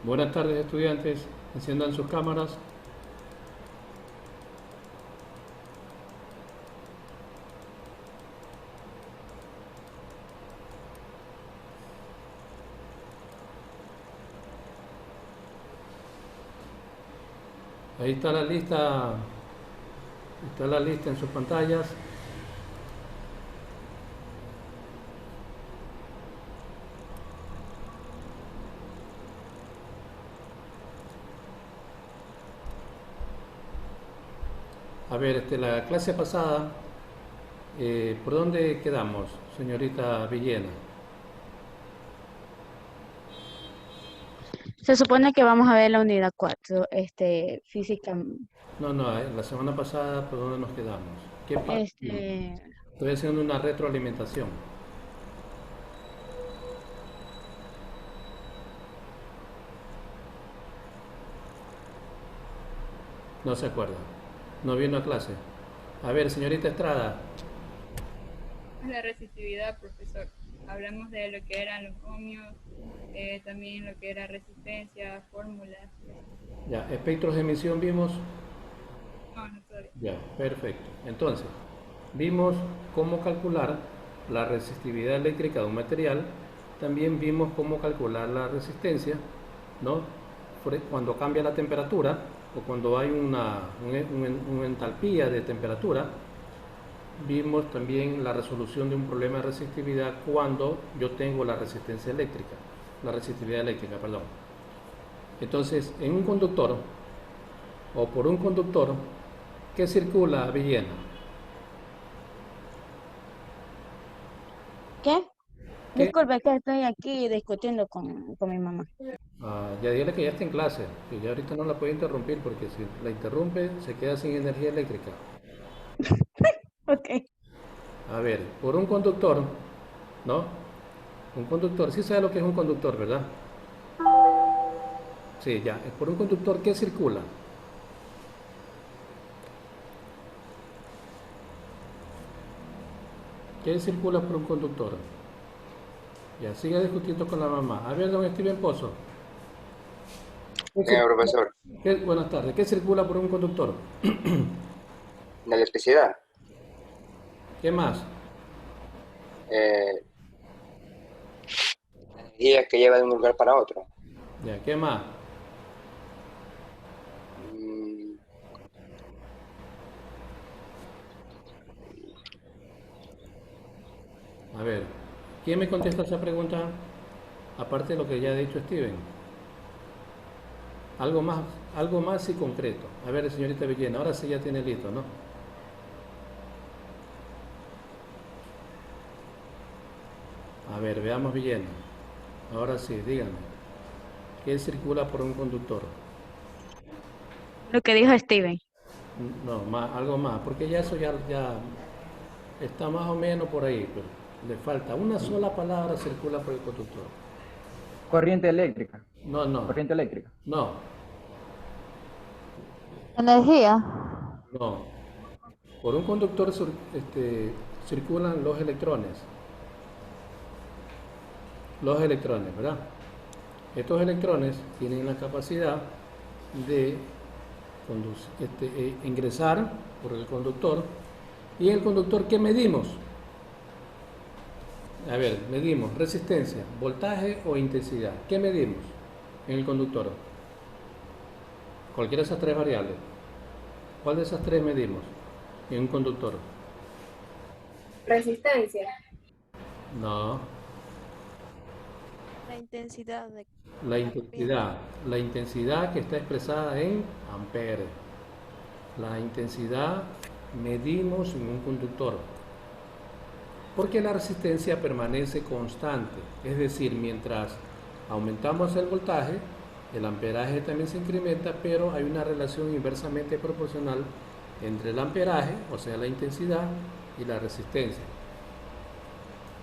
Buenas tardes, estudiantes. Enciendan sus cámaras. Ahí está la lista en sus pantallas. A ver, la clase pasada, ¿por dónde quedamos, señorita Villena? Se supone que vamos a ver la unidad 4, física, No, no, la semana pasada, ¿por dónde nos quedamos? ¿Qué parte? este, Estoy haciendo una retroalimentación. No se acuerda. No vino a clase. A ver, señorita Estrada. La resistividad, profesor. Hablamos de lo que eran los ohmios, también lo que era resistencia, fórmulas. Ya, espectros de emisión vimos. No, no todavía. Ya, perfecto. Entonces, vimos cómo calcular la resistividad eléctrica de un material, también vimos cómo calcular la resistencia, ¿no? Cuando cambia la temperatura o cuando hay una entalpía de temperatura, vimos también la resolución de un problema de resistividad cuando yo tengo la resistividad eléctrica, perdón. Entonces, en un conductor o por un conductor, ¿qué circula, Villena? ¿qué? ¿Qué? Disculpe que estoy aquí discutiendo con mi mamá. Ya dile que ya está en clase, que ya ahorita no la puede interrumpir porque si la interrumpe se queda sin energía eléctrica. Ok. A ver, por un conductor, ¿no? Un conductor, sí sabe lo que es un conductor, ¿verdad? Sí, ya. Por un conductor, ¿qué circula? ¿Qué circula por un conductor? Ya, sigue discutiendo con la mamá. A ver, don Steven Pozo. ¿qué circula- Profesor, Buenas tardes. ¿Qué circula por un conductor? la electricidad, ¿Qué más? eh, la energía que lleva de un lugar para otro. Ya, ¿qué más? Mm, A ver, ¿quién me contesta esa pregunta? Aparte de lo que ya ha dicho Steven. Algo más, algo más y concreto. A ver, señorita Villena, ahora sí ya tiene listo, ¿no? A ver, veamos Villena. Ahora sí, dígame. ¿Qué circula por un conductor? Lo que dijo Steven. No, más, algo más, porque ya eso ya está más o menos por ahí, pero le falta una sola palabra circula por el conductor. Corriente eléctrica. No, no, Corriente eléctrica. no, Energía. no. Por un conductor circulan los electrones, ¿verdad? Estos electrones tienen la capacidad de ingresar por el conductor. ¿Y en el conductor qué medimos? A ver, medimos resistencia, voltaje o intensidad. ¿Qué medimos en el conductor? Cualquiera de esas tres variables. ¿Cuál de esas tres medimos en un conductor? Resistencia. No, La intensidad de la corriente. intensidad. La intensidad que está expresada en amperes. La intensidad medimos en un conductor. Porque la resistencia permanece constante. Es decir, mientras aumentamos el voltaje, el amperaje también se incrementa, pero hay una relación inversamente proporcional entre el amperaje, o sea, la intensidad, y la resistencia,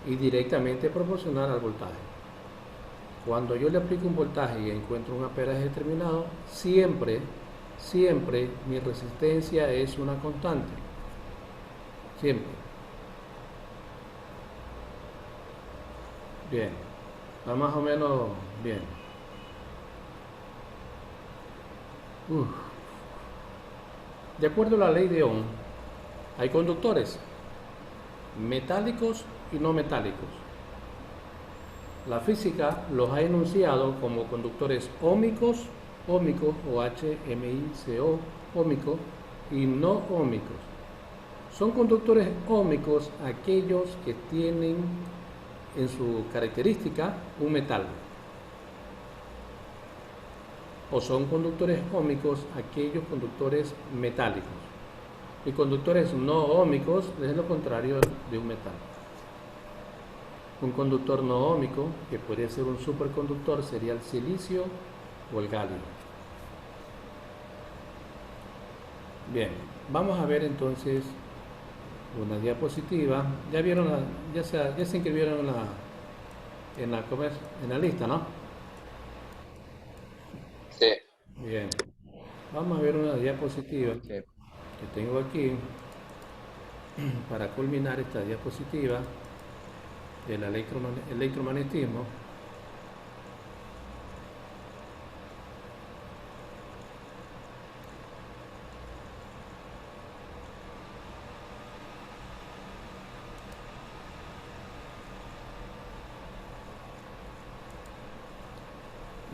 y directamente proporcional al voltaje. Cuando yo le aplico un voltaje y encuentro un amperaje determinado, siempre mi resistencia es una constante. Siempre. Bien. Está más o menos bien. Uf. De acuerdo a la ley de Ohm, hay conductores metálicos y no metálicos. La física los ha enunciado como conductores óhmicos o HMICO, óhmico, y no óhmicos. Son conductores óhmicos aquellos que tienen en su característica un metal. O son conductores óhmicos aquellos conductores metálicos. Y conductores no óhmicos es lo contrario de un metal. Un conductor no óhmico, que podría ser un superconductor, sería el silicio o el galio. Bien, vamos a ver entonces una diapositiva. Ya vieron, ya se inscribieron en la lista, ¿no? Sí. Bien, vamos a ver una diapositiva Sí. que tengo aquí para culminar esta diapositiva del electromagnetismo.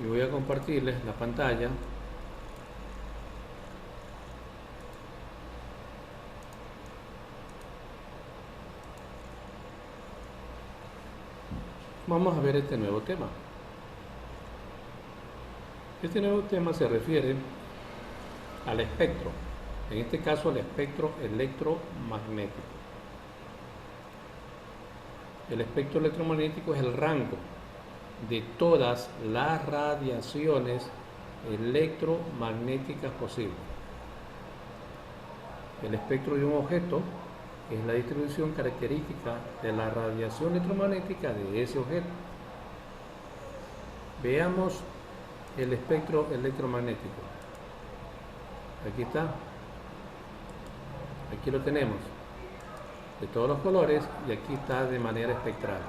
Y voy a compartirles la pantalla. Vamos a ver este nuevo tema. Este nuevo tema se refiere al espectro, en este caso al espectro electromagnético. El espectro electromagnético es el rango de todas las radiaciones electromagnéticas posibles. El espectro de un objeto es la distribución característica de la radiación electromagnética de ese objeto. Veamos el espectro electromagnético. Aquí está. Aquí lo tenemos. De todos los colores, y aquí está de manera espectral.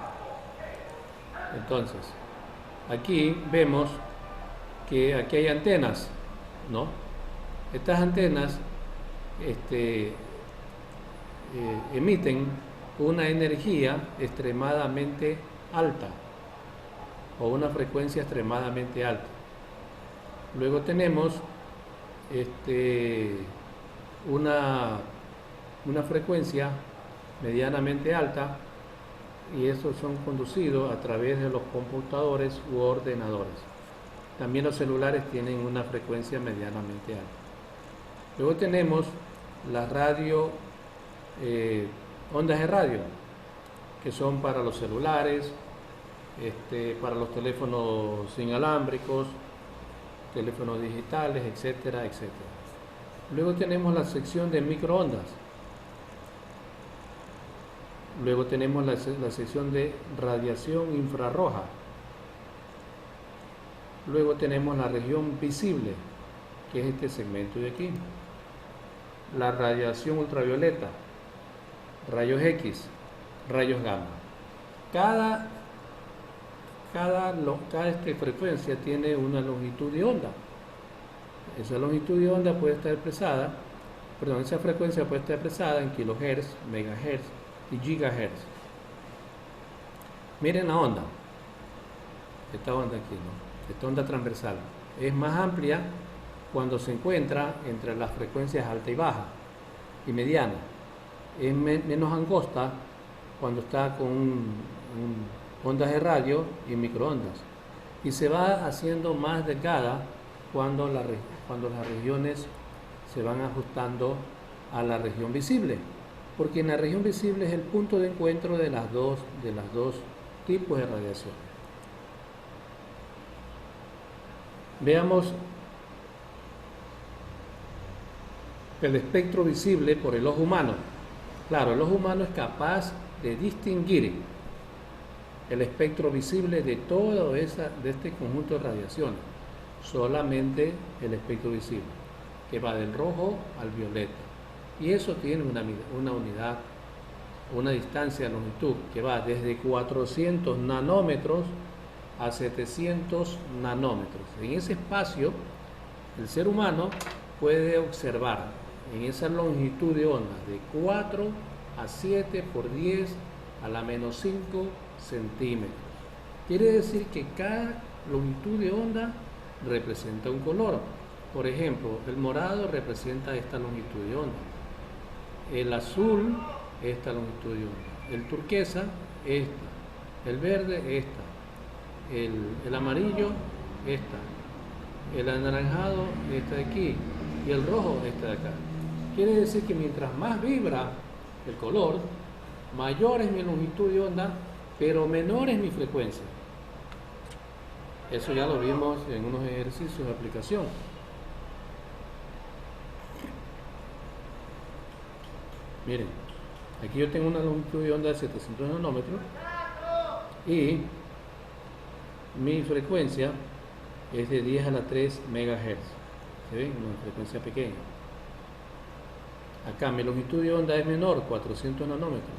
Entonces, aquí vemos que aquí hay antenas, ¿no? Estas antenas emiten una energía extremadamente alta o una frecuencia extremadamente alta. Luego tenemos una frecuencia medianamente alta, y esos son conducidos a través de los computadores u ordenadores. También los celulares tienen una frecuencia medianamente alta. Luego tenemos las ondas de radio, que son para los celulares, para los teléfonos inalámbricos, teléfonos digitales, etcétera, etcétera. Luego tenemos la sección de microondas. Luego tenemos la sección de radiación infrarroja. Luego tenemos la región visible, que es este segmento de aquí. La radiación ultravioleta, rayos X, rayos gamma. Cada frecuencia tiene una longitud de onda. Esa longitud de onda puede estar expresada, esa frecuencia puede estar expresada en kilohertz, megahertz y gigahertz. Miren la onda, esta onda aquí, ¿no? Esta onda transversal es más amplia cuando se encuentra entre las frecuencias alta y baja y mediana. Es menos angosta cuando está con ondas de radio y microondas, y se va haciendo más delgada cuando las regiones se van ajustando a la región visible, porque en la región visible es el punto de encuentro de las dos tipos de radiación. Veamos el espectro visible por el ojo humano. Claro, el ojo humano es capaz de distinguir el espectro visible de todo este conjunto de radiaciones. Solamente el espectro visible, que va del rojo al violeta. Y eso tiene una unidad, una distancia de longitud que va desde 400 nanómetros a 700 nanómetros. En ese espacio El ser humano puede observar en esa longitud de onda de 4 a 7 por 10 a la menos 5 centímetros. Quiere decir que cada longitud de onda representa un color. Por ejemplo, el morado representa esta longitud de onda. El azul, esta longitud de onda. El turquesa, esta. El verde, esta. El amarillo, esta. El anaranjado, esta de aquí. Y el rojo, esta de acá. Quiere decir que mientras más vibra el color, mayor es mi longitud de onda, pero menor es mi frecuencia. Eso ya lo vimos en unos ejercicios de aplicación. Miren, aquí yo tengo una longitud de onda de 700 nanómetros y mi frecuencia es de 10 a la 3 MHz. ¿Se ven? Una frecuencia pequeña. Acá mi longitud de onda es menor, 400 nanómetros.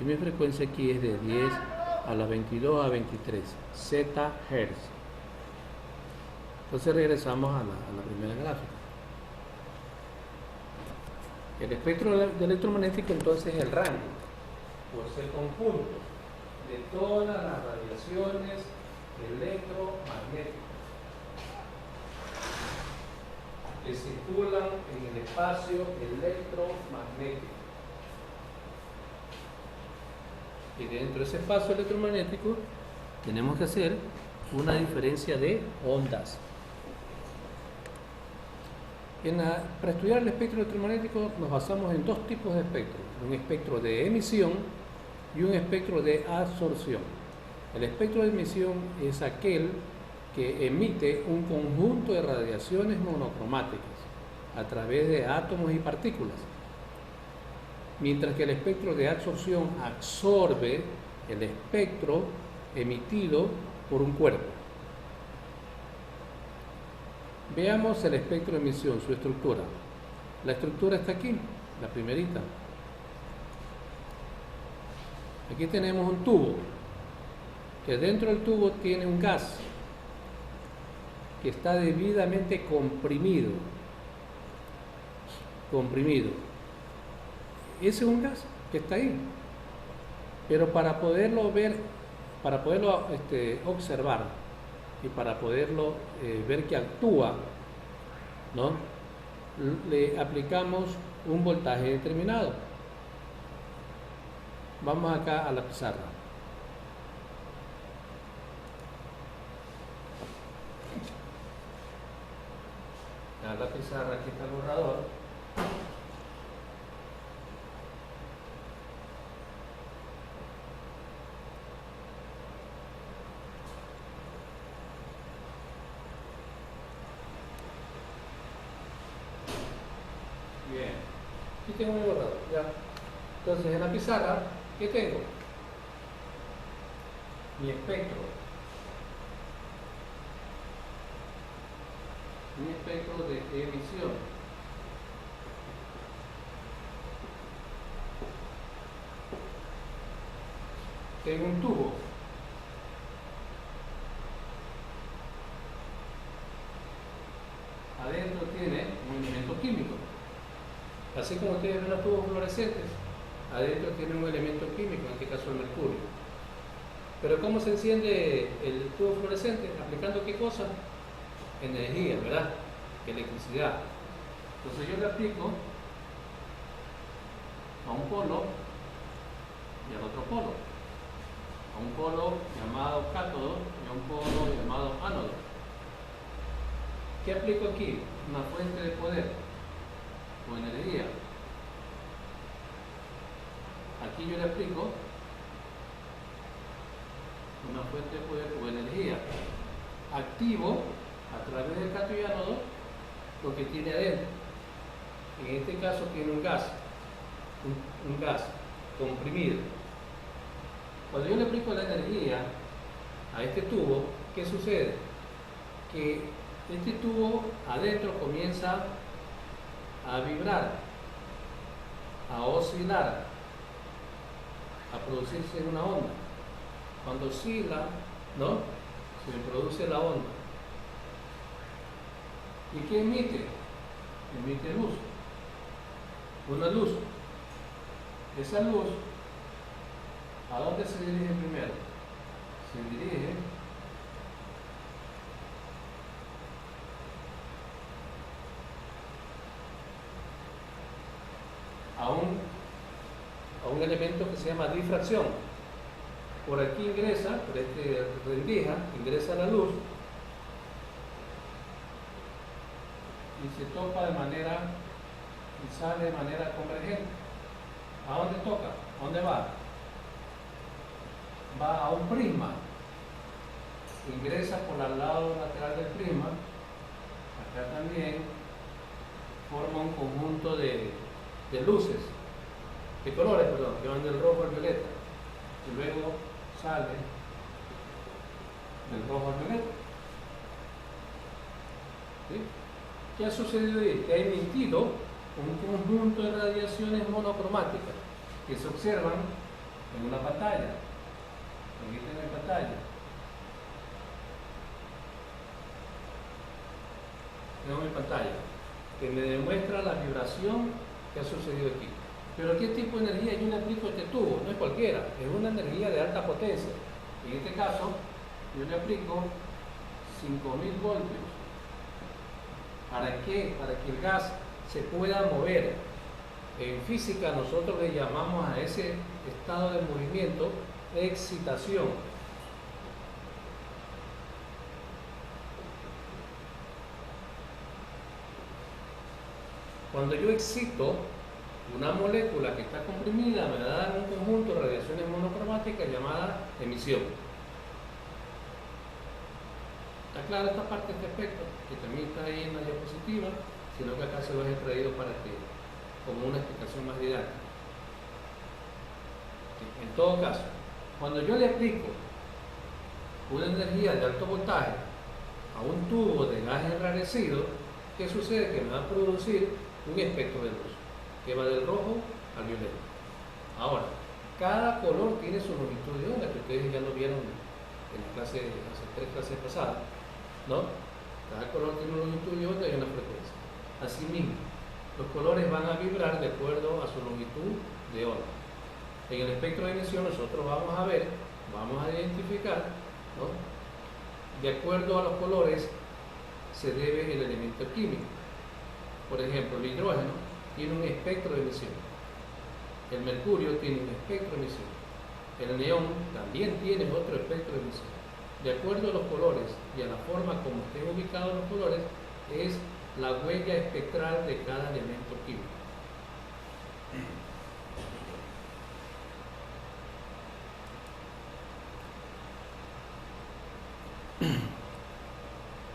Y mi frecuencia aquí es de 10 a la 22 a 23 ZHz. Entonces regresamos a la primera gráfica. El espectro electromagnético entonces es el rango, o es el conjunto de todas las radiaciones electromagnéticas que circulan en el espacio electromagnético. Y dentro de ese espacio electromagnético tenemos que hacer una diferencia de ondas. Para estudiar el espectro electromagnético nos basamos en dos tipos de espectros, un espectro de emisión y un espectro de absorción. El espectro de emisión es aquel que emite un conjunto de radiaciones monocromáticas a través de átomos y partículas, mientras que el espectro de absorción absorbe el espectro emitido por un cuerpo. Veamos el espectro de emisión, su estructura. La estructura está aquí, la primerita. Aquí tenemos un tubo, que dentro del tubo tiene un gas que está debidamente comprimido. Ese es un gas que está ahí. Pero para poderlo ver, para poderlo observar y para poderlo ver que actúa, ¿no? Le aplicamos un voltaje determinado. Vamos acá a la pizarra. A la pizarra, aquí está el borrador. Bien, aquí tengo mi borrador, ya. Entonces en la pizarra, ¿qué tengo? Mi espectro. Mi espectro de emisión. Tengo un tubo. Adentro tiene un elemento químico. Así como ustedes ven los tubos fluorescentes, adentro tiene un elemento químico, en este caso el mercurio. Pero ¿cómo se enciende el tubo fluorescente? ¿Aplicando qué cosa? Energía, ¿verdad? Electricidad. Entonces yo le aplico a un polo y al otro polo. A un polo llamado cátodo y a un polo llamado ánodo. ¿Qué aplico aquí? Una fuente de poder o energía. Aquí yo le aplico una fuente de poder o energía. Activo a través del cátodo y ánodo lo que tiene adentro. En este caso tiene un gas, un gas comprimido. Cuando yo le aplico la energía a este tubo, ¿qué sucede? Que este tubo adentro comienza a vibrar, a oscilar, a producirse una onda. Cuando oscila, ¿no? Se produce la onda. ¿Y qué emite? Emite luz. Una luz. Esa luz, ¿a dónde se dirige primero? Se dirige a un elemento que se llama difracción. Por aquí ingresa, por este rendija, ingresa la luz y se topa de manera y sale de manera convergente. ¿A dónde toca? ¿A dónde va? Va a un prisma. Ingresa por el lado lateral del prisma. Acá también forma un conjunto de luces, de colores, perdón, que van del rojo al violeta. Y luego sale del rojo al violeta. ¿Sí? ¿Qué ha sucedido ahí? Que ha emitido un conjunto de radiaciones monocromáticas que se observan en una pantalla. Aquí tienen pantalla. Tengo mi pantalla que me demuestra la vibración que ha sucedido aquí. Pero ¿qué tipo de energía yo le aplico a este tubo? No es cualquiera, es una energía de alta potencia. En este caso, yo le aplico 5000 voltios. ¿Para qué? Para que el gas se pueda mover. En física nosotros le llamamos a ese estado de movimiento excitación. Cuando yo excito una molécula que está comprimida, me da un conjunto de radiaciones monocromáticas llamada emisión. ¿Está clara esta parte, este aspecto? Que también está ahí en la diapositiva, sino que acá se lo he traído para que, como una explicación más didáctica. En todo caso, cuando yo le aplico una energía de alto voltaje a un tubo de gas enrarecido, ¿qué sucede? Que me va a producir un espectro de luz que va del rojo al violeta. Ahora, cada color tiene su longitud de onda, que ustedes ya lo vieron en la clase, hace 3 clases pasadas, ¿no? Cada color tiene una longitud de onda y una frecuencia. Asimismo, los colores van a vibrar de acuerdo a su longitud de onda. En el espectro de emisión nosotros vamos a ver, vamos a identificar, ¿no? De acuerdo a los colores se debe el elemento químico. Por ejemplo, el hidrógeno tiene un espectro de emisión. El mercurio tiene un espectro de emisión. El neón también tiene otro espectro de emisión. De acuerdo a los colores y a la forma como estén ubicados los colores, es la huella espectral de cada elemento químico.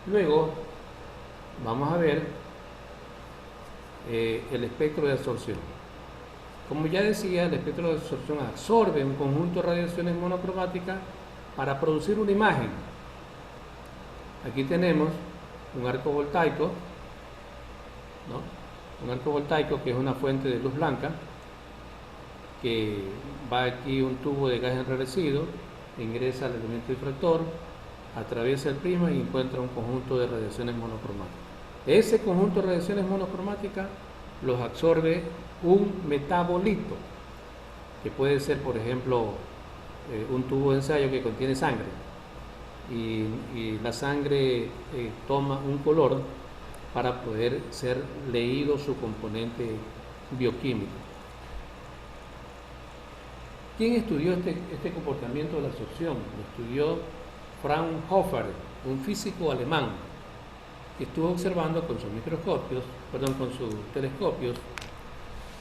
Luego vamos a ver el espectro de absorción. Como ya decía, el espectro de absorción absorbe un conjunto de radiaciones monocromáticas para producir una imagen. Aquí tenemos un arco voltaico, ¿no? Un arco voltaico que es una fuente de luz blanca, que va aquí un tubo de gas enrarecido, ingresa al elemento difractor, atraviesa el prisma y encuentra un conjunto de radiaciones monocromáticas. Ese conjunto de radiaciones monocromáticas los absorbe un metabolito, que puede ser, por ejemplo, un tubo de ensayo que contiene sangre, y la sangre toma un color para poder ser leído su componente bioquímico. ¿Quién estudió este comportamiento de la absorción? Lo estudió Fraunhofer, un físico alemán, que estuvo observando con sus con sus telescopios,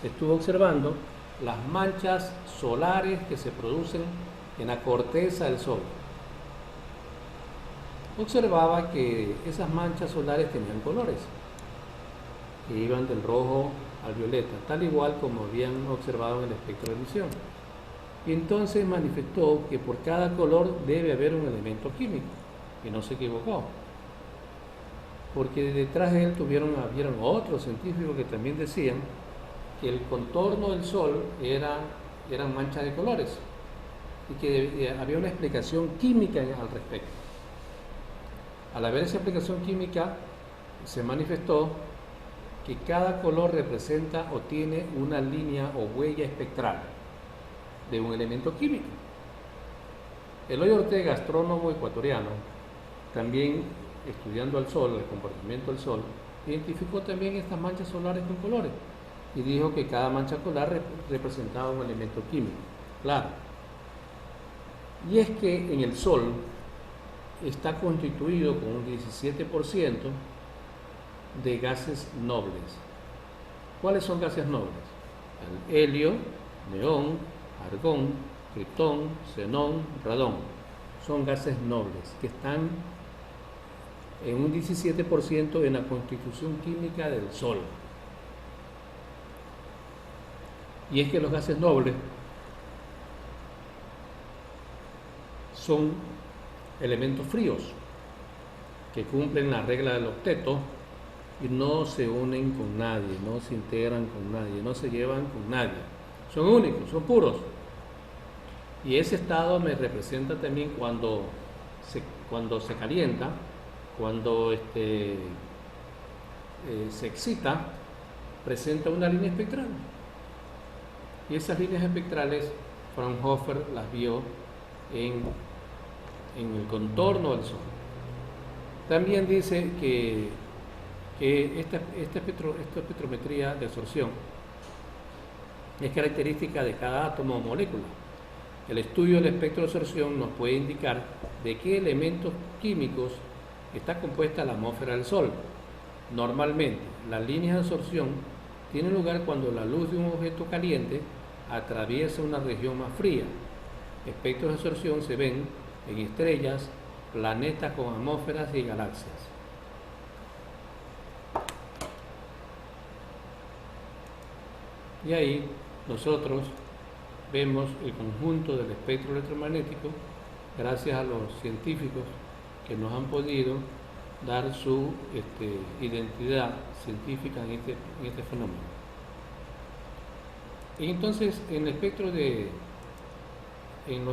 estuvo observando las manchas solares que se producen en la corteza del Sol. Observaba que esas manchas solares tenían colores, que iban del rojo al violeta, tal igual como habían observado en el espectro de emisión. Y entonces manifestó que por cada color debe haber un elemento químico, y no se equivocó. Porque detrás de él habieron otros científicos que también decían que el contorno del Sol eran manchas de colores y que había una explicación química al respecto. Al haber esa explicación química, se manifestó que cada color representa o tiene una línea o huella espectral de un elemento químico. Eloy Ortega, astrónomo ecuatoriano, también estudiando al Sol, el comportamiento del Sol, identificó también estas manchas solares con colores y dijo que cada mancha solar representaba un elemento químico. Claro. Y es que en el Sol está constituido con un 17% de gases nobles. ¿Cuáles son gases nobles? El helio, neón, argón, criptón, xenón, radón. Son gases nobles que están en un 17% en la constitución química del Sol. Y es que los gases nobles son elementos fríos que cumplen la regla del octeto y no se unen con nadie, no se integran con nadie, no se llevan con nadie. Son únicos, son puros. Y ese estado me representa también cuando se calienta, cuando se excita, presenta una línea espectral. Y esas líneas espectrales, Fraunhofer las vio en el contorno del Sol. También dice que esta espectrometría de absorción es característica de cada átomo o molécula. El estudio del espectro de absorción nos puede indicar de qué elementos químicos está compuesta la atmósfera del Sol. Normalmente, las líneas de absorción tienen lugar cuando la luz de un objeto caliente atraviesa una región más fría. Espectros de absorción se ven en estrellas, planetas con atmósferas y galaxias. Y ahí nosotros vemos el conjunto del espectro electromagnético gracias a los científicos que nos han podido dar su identidad científica en este fenómeno. Y entonces en los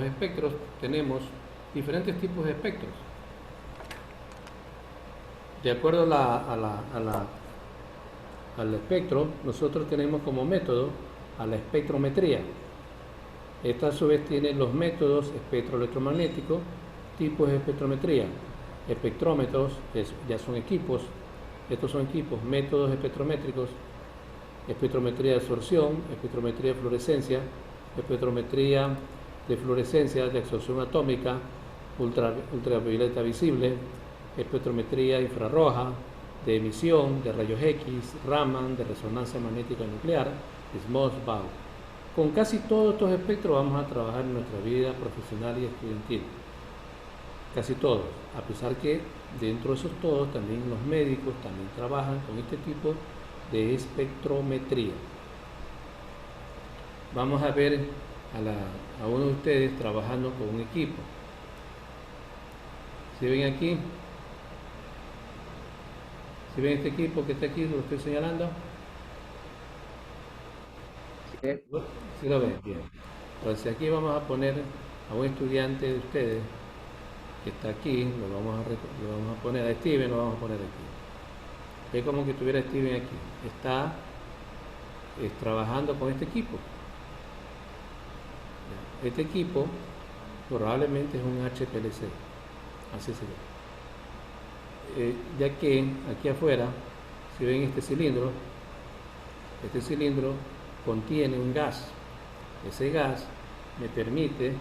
espectros tenemos diferentes tipos de espectros. De acuerdo al espectro, nosotros tenemos como método a la espectrometría. Esta a su vez tiene los métodos espectroelectromagnéticos, tipos de espectrometría, espectrómetros, que ya son equipos, estos son equipos, métodos espectrométricos, espectrometría de absorción, espectrometría de fluorescencia, espectrometría de fluorescencia de absorción atómica, ultravioleta visible, espectrometría infrarroja, de emisión, de rayos X, Raman, de resonancia magnética nuclear, Mossbauer. Con casi todos estos espectros vamos a trabajar en nuestra vida profesional y estudiantil. Casi todos, a pesar que dentro de esos todos también los médicos también trabajan con este tipo de espectrometría. Vamos a ver a uno de ustedes trabajando con un equipo. ¿Sí ven aquí? ¿Sí ven este equipo que está aquí? ¿Lo estoy señalando? ¿Sí lo ven? Bien. Entonces aquí vamos a poner a un estudiante de ustedes que está aquí, lo vamos a poner a Steven, lo vamos a poner aquí. Es como que tuviera Steven aquí. Está trabajando con este equipo. Este equipo probablemente es un HPLC. Así se ve. Ya que aquí afuera, si ven este cilindro contiene un gas. Ese gas me permite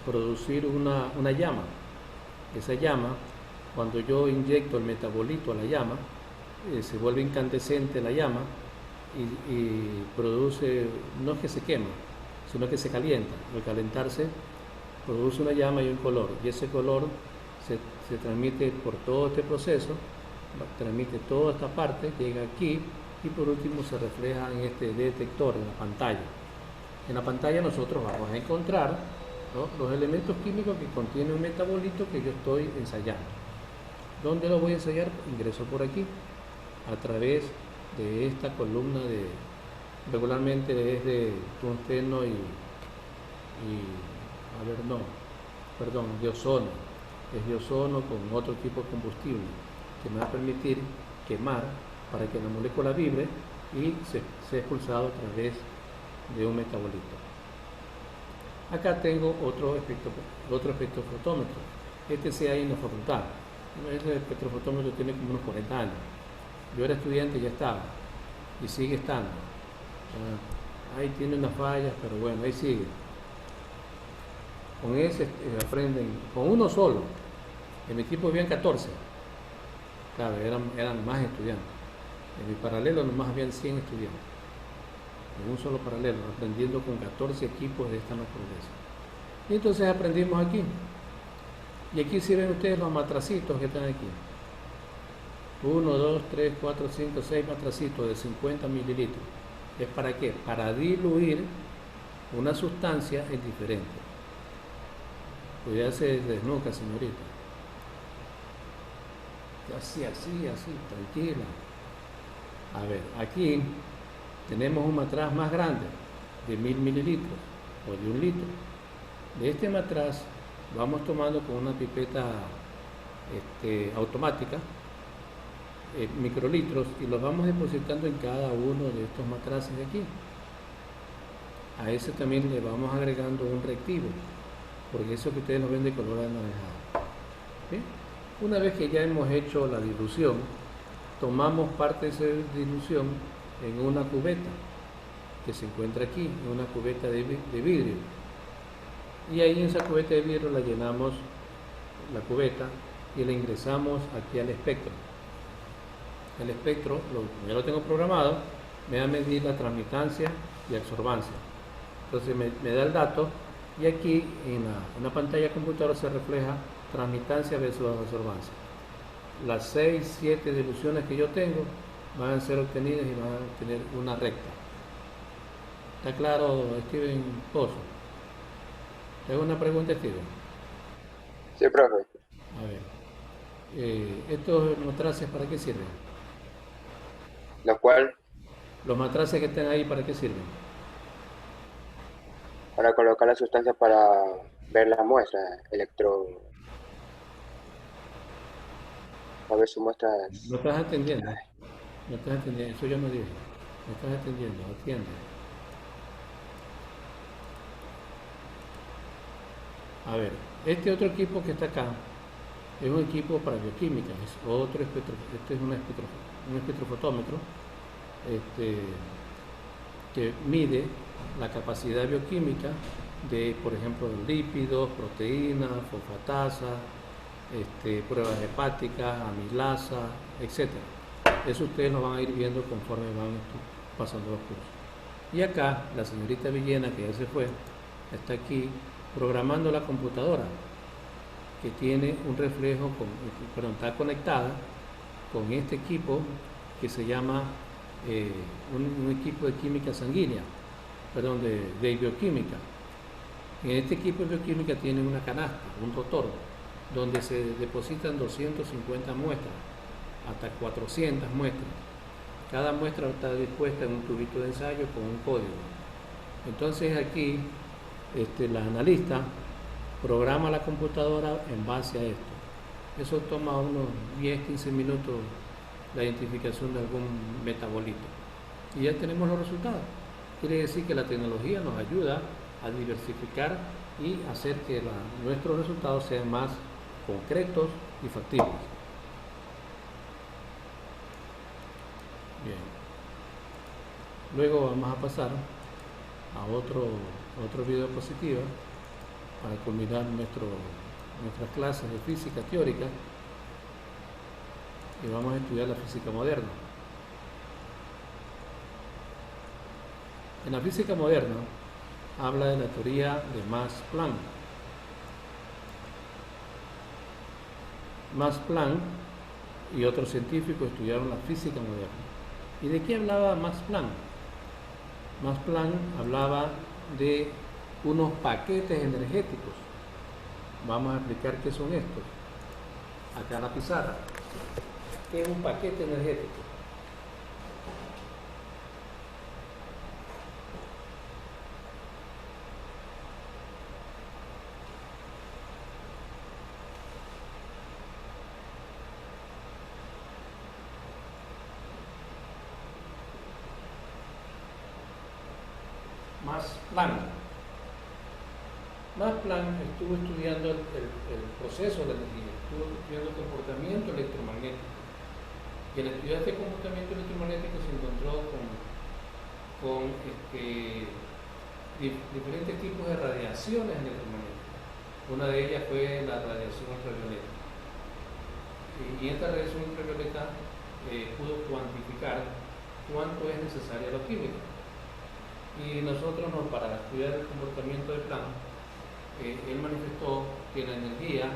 producir una llama. Esa llama, cuando yo inyecto el metabolito a la llama, se vuelve incandescente la llama y produce, no es que se quema, sino que se calienta. Al calentarse produce una llama y un color, y ese color se transmite por todo este proceso, transmite toda esta parte, llega aquí y por último se refleja en este detector, en la pantalla. En la pantalla nosotros vamos a encontrar, ¿no?, los elementos químicos que contiene un metabolito que yo estoy ensayando. ¿Dónde lo voy a ensayar? Ingreso por aquí, a través de esta columna regularmente es de tungsteno y perdón, de ozono. Es de ozono con otro tipo de combustible que me va a permitir quemar para que la molécula vibre y sea expulsado a través de un metabolito. Acá tengo otro espectrofotómetro. Este sí hay en la facultad. Este espectrofotómetro tiene como unos 40 años. Yo era estudiante y ya estaba. Y sigue estando. Ahí tiene unas fallas, pero bueno, ahí sigue. Con ese aprenden, con uno solo. En mi equipo habían 14. Claro, eran más estudiantes. En mi paralelo nomás habían 100 estudiantes. En un solo paralelo, aprendiendo con 14 equipos de esta naturaleza. Y entonces aprendimos aquí. Y aquí sirven ustedes los matracitos que están aquí. 1, 2, 3, 4, 5, 6 matracitos de 50 mililitros. ¿Es para qué? Para diluir una sustancia en diferente. Pues ya se desnuca, señorita. Así, tranquila. A ver, aquí tenemos un matraz más grande, de 1000 mililitros o de 1 litro. De este matraz vamos tomando con una pipeta automática microlitros y los vamos depositando en cada uno de estos matraces de aquí. A ese también le vamos agregando un reactivo, porque eso que ustedes lo ven de color anaranjado. ¿Sí? Una vez que ya hemos hecho la dilución, tomamos parte de esa dilución en una cubeta que se encuentra aquí, en una cubeta de vidrio. Y ahí en esa cubeta de vidrio la llenamos la cubeta y la ingresamos aquí al espectro. El espectro, ya lo tengo programado, me va a medir la transmitancia y absorbancia. Entonces me da el dato y aquí en la pantalla computadora se refleja transmitancia versus absorbancia. Las 6, 7 diluciones que yo tengo van a ser obtenidas y van a tener una recta. ¿Está claro, Steven Pozo? ¿Te hago una pregunta, Steven? Sí, profe. A ver, ¿estos matraces para qué sirven? Lo cual, ¿Los matraces que están ahí para qué sirven? para colocar la sustancia para ver la muestra, a ver su muestra. No estás atendiendo. No estás atendiendo. Eso yo no dije. No estás atendiendo. Atiende. A ver, este otro equipo que está acá es un equipo para bioquímica. Es otro este es un espectrofotómetro que mide la capacidad bioquímica de, por ejemplo, lípidos, proteínas, fosfatasa, pruebas hepáticas, amilasa, etc. Eso ustedes lo van a ir viendo conforme van pasando los cursos. Y acá la señorita Villena, que ya se fue, está aquí programando la computadora, que tiene un reflejo, está conectada con este equipo que se llama un equipo de química sanguínea, de bioquímica. En este equipo de bioquímica tiene una canasta, un rotor, donde se depositan 250 muestras, hasta 400 muestras. Cada muestra está dispuesta en un tubito de ensayo con un código. Entonces aquí la analista programa la computadora en base a esto. Eso toma unos 10-15 minutos la identificación de algún metabolito. Y ya tenemos los resultados. Quiere decir que la tecnología nos ayuda a diversificar y hacer que nuestros resultados sean más concretos y factibles. Bien. Luego vamos a pasar a otro videopositiva para culminar nuestras clases de física teórica y vamos a estudiar la física moderna. En la física moderna habla de la teoría de Max Planck. Max Planck y otros científicos estudiaron la física moderna. ¿Y de qué hablaba Max Planck? Max Planck hablaba de unos paquetes energéticos. Vamos a explicar qué son estos. Acá en la pizarra. ¿Qué es un paquete energético? Max Planck. Max Planck estuvo estudiando el proceso de la energía, estuvo estudiando el comportamiento electromagnético. Y al estudiar este comportamiento electromagnético se encontró con diferentes tipos de radiaciones electromagnéticas. Una de ellas fue la radiación ultravioleta. Y esta radiación ultravioleta pudo cuantificar cuánto es necesaria la química. Y nosotros, para estudiar el comportamiento de Planck, él manifestó que la energía,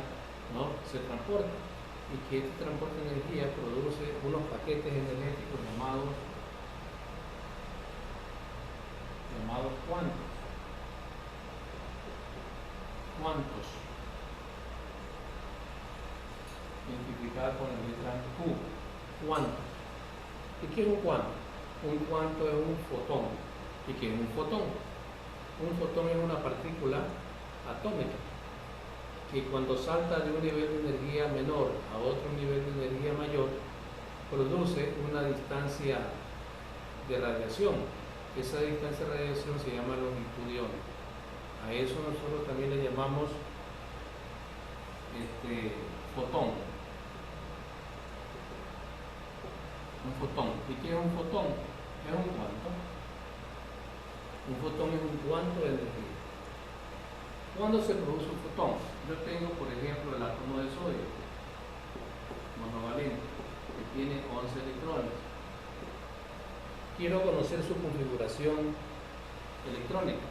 ¿no?, se transporta y que este transporte de energía produce unos paquetes energéticos llamados cuantos. Cuantos, identificados con la letra Q. Cuantos. ¿Y qué es un cuanto? Un cuanto es un fotón. ¿Y qué es un fotón? Un fotón es una partícula atómica que cuando salta de un nivel de energía menor a otro nivel de energía mayor, produce una distancia de radiación. Esa distancia de radiación se llama longitud de onda. A eso nosotros también le llamamos fotón. Un fotón. ¿Y qué es un fotón? Es un cuanto. Un fotón es un cuanto de energía. ¿Cuándo se produce un fotón? Yo tengo, por ejemplo, el átomo de sodio monovalente, que tiene 11 electrones. Quiero conocer su configuración electrónica.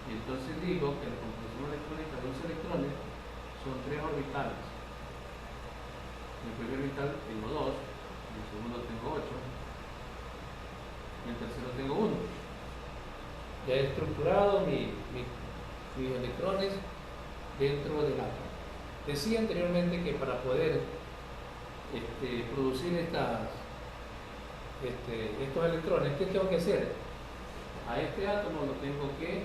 Y entonces digo que la configuración electrónica de 11 electrones son 3 orbitales. En el primer orbital tengo 2, en el segundo tengo 8, en el tercero tengo 1. Ya he estructurado mis electrones dentro del átomo. Decía anteriormente que para poder producir estos electrones, ¿qué tengo que hacer? A este átomo lo tengo que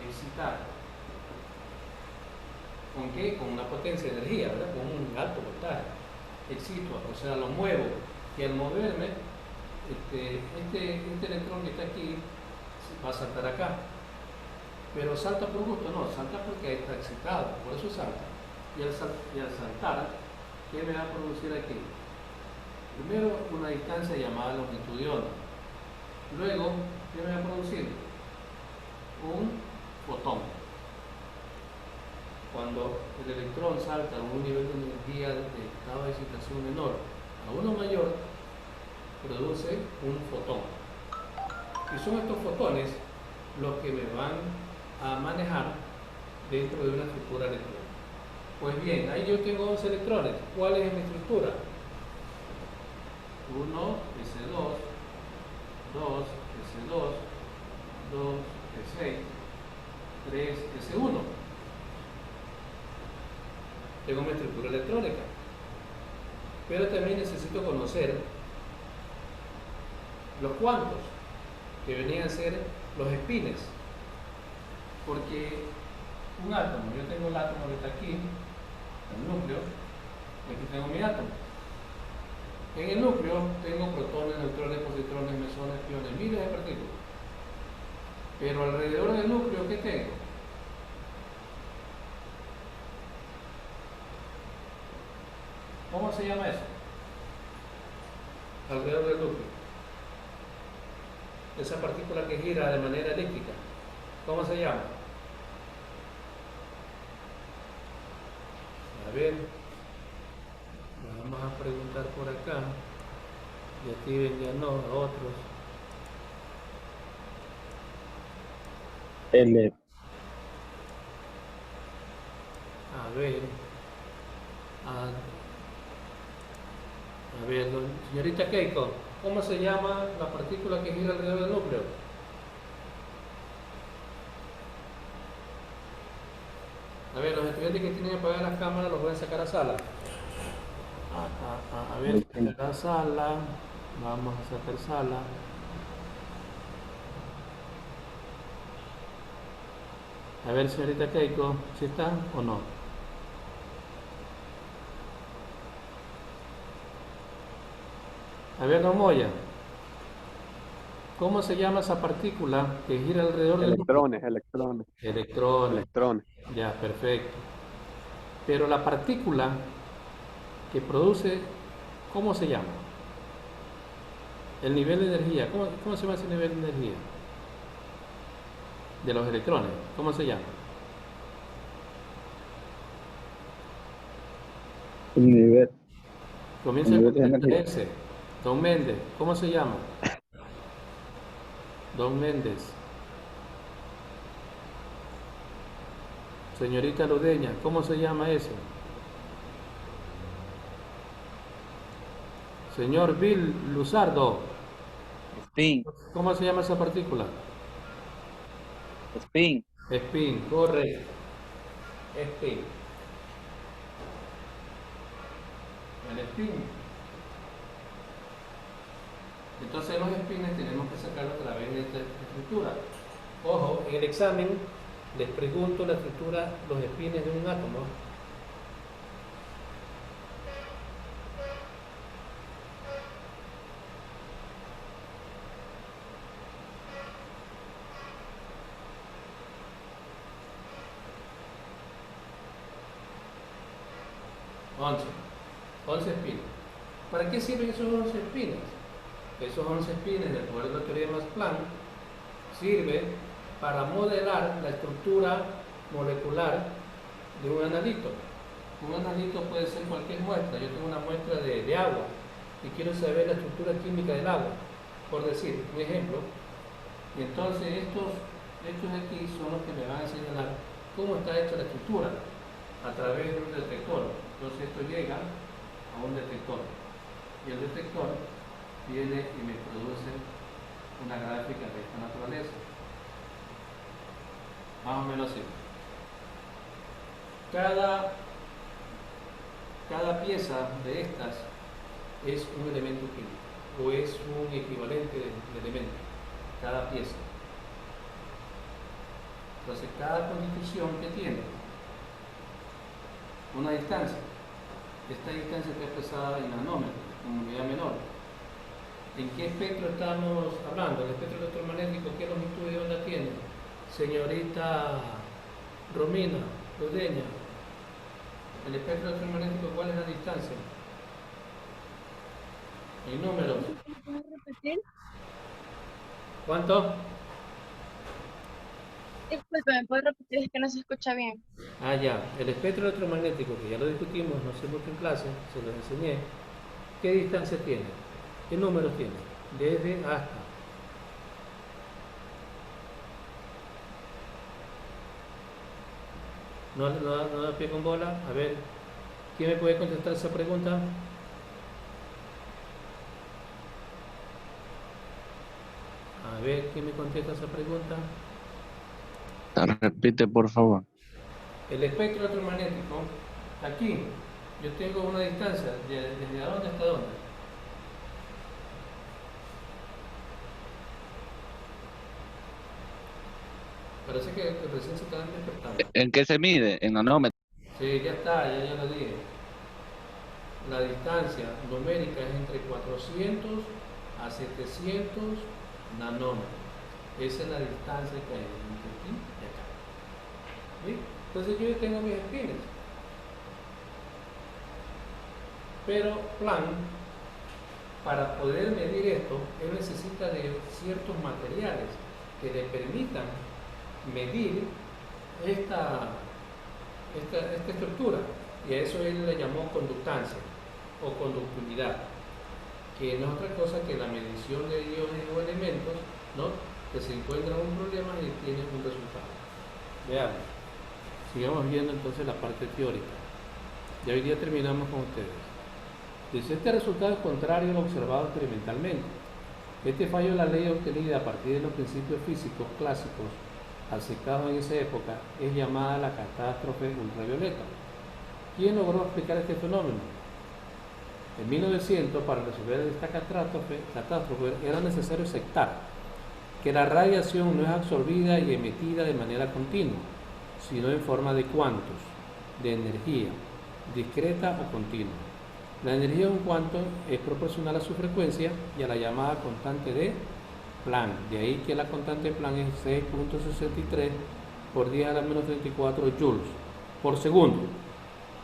excitar. ¿Con qué? Con una potencia de energía, ¿verdad? Con un alto voltaje. Excito, o sea, lo muevo. Y al moverme, este electrón que está aquí va a saltar acá. Pero salta por gusto, no, salta porque está excitado, por eso salta. Y al saltar, ¿qué me va a producir aquí? Primero, una distancia llamada longitud de onda. Luego, ¿qué me va a producir? Un fotón. Cuando el electrón salta a un nivel de energía de estado de excitación menor a uno mayor, produce un fotón. Y son estos fotones los que me van a manejar dentro de una estructura electrónica. Pues bien, ahí yo tengo 11 electrones. ¿Cuál es mi estructura? 1, S2, 2, S2, 2, S6, 3, S1. Tengo mi estructura electrónica. Pero también necesito conocer los cuantos, que venían a ser los espines. Porque un átomo, yo tengo el átomo que está aquí, el núcleo, y aquí tengo mi átomo. En el núcleo tengo protones, neutrones, positrones, mesones, piones, miles de partículas. Pero alrededor del núcleo, ¿qué tengo? ¿Cómo se llama eso? Alrededor del núcleo. Esa partícula que gira de manera elíptica, ¿cómo se llama? A ver, vamos a preguntar por acá. Y aquí ya no, a otros. L. A ver. A ver, señorita Keiko, ¿cómo se llama la partícula que gira alrededor del núcleo? A ver, los estudiantes que tienen que apagar las cámaras los voy a sacar a sala. A ver, sacar sala. Vamos a sacar sala. A ver, señorita Keiko, ¿sí está o no? A ver, don Moya. ¿Cómo se llama esa partícula que gira alrededor del núcleo? Electrones. Electrones. Ya, perfecto. Pero la partícula que produce, ¿cómo se llama? El nivel de energía. ¿Cómo se llama ese nivel de energía? De los electrones. ¿Cómo se llama? El nivel. Comienza El con nivel de letra energía. S. Don Méndez. ¿Cómo se llama? Don Méndez. Señorita Ludeña, ¿cómo se llama eso? Señor Bill Luzardo, Spin, ¿cómo se llama esa partícula? spin. Spin, correcto. Spin. El spin. Entonces los spines tenemos que sacarlo a través de esta estructura. Ojo, en el examen les pregunto la estructura, los spines de un átomo. Once espines. ¿Para qué sirven esos 11 espines? Esos 11 espines, de acuerdo a la teoría de Max-Planck, sirve para modelar la estructura molecular de un analito. Un analito puede ser cualquier muestra. Yo tengo una muestra de agua y quiero saber la estructura química del agua, por decir un ejemplo. Y entonces estos de aquí son los que me van a señalar cómo está hecha la estructura a través de un detector. Entonces esto llega a un detector y el detector viene y me produce una gráfica de esta naturaleza, más o menos así. Cada pieza de estas es un elemento químico o es un equivalente de elemento, cada pieza. Entonces cada constitución que tiene una distancia, esta distancia está expresada en nanómetros, en unidad menor. ¿En qué espectro estamos hablando? El espectro electromagnético, ¿qué longitud de onda tiene? Señorita Romina, Ludeña, el espectro electromagnético, ¿cuál es la distancia? En números. ¿Puedes repetir? ¿Cuánto? Disculpe, ¿me puedes repetir? Es que no se escucha bien. Ah, ya. El espectro electromagnético, que ya lo discutimos, no sé mucho en clase, se lo enseñé. ¿Qué distancia tiene? ¿Qué números tiene? Desde hasta. No da pie con bola. A ver, ¿quién me puede contestar esa pregunta? A ver, ¿quién me contesta esa pregunta? Repite, por favor. El espectro electromagnético, aquí, yo tengo una distancia, ¿desde dónde hasta dónde? Parece que recién se están despertando. ¿En qué se mide? En nanómetros. Sí, ya está, ya lo dije. La distancia numérica es entre 400 a 700 nanómetros. Esa es la distancia que hay entre aquí y acá. ¿Sí? Entonces yo ya tengo mis espines. Pero Planck, para poder medir esto, él necesita de ciertos materiales que le permitan medir esta estructura, y a eso él le llamó conductancia o conductividad, que no es otra cosa que la medición de iones o elementos, ¿no?, que se encuentran un problema y tienen un resultado. Veamos, sigamos viendo entonces la parte teórica. Ya hoy día terminamos con ustedes. Dice, este resultado es contrario a lo observado experimentalmente. Este fallo de la ley obtenida a partir de los principios físicos clásicos aceptados en esa época es llamada la catástrofe ultravioleta. ¿Quién logró explicar este fenómeno? En 1900, para resolver esta catástrofe era necesario aceptar que la radiación no es absorbida y emitida de manera continua, sino en forma de cuantos, de energía, discreta o continua. La energía de un cuanto es proporcional a su frecuencia y a la llamada constante de Planck. De ahí que la constante de Planck es 6.63 por 10 a la menos 34 joules por segundo.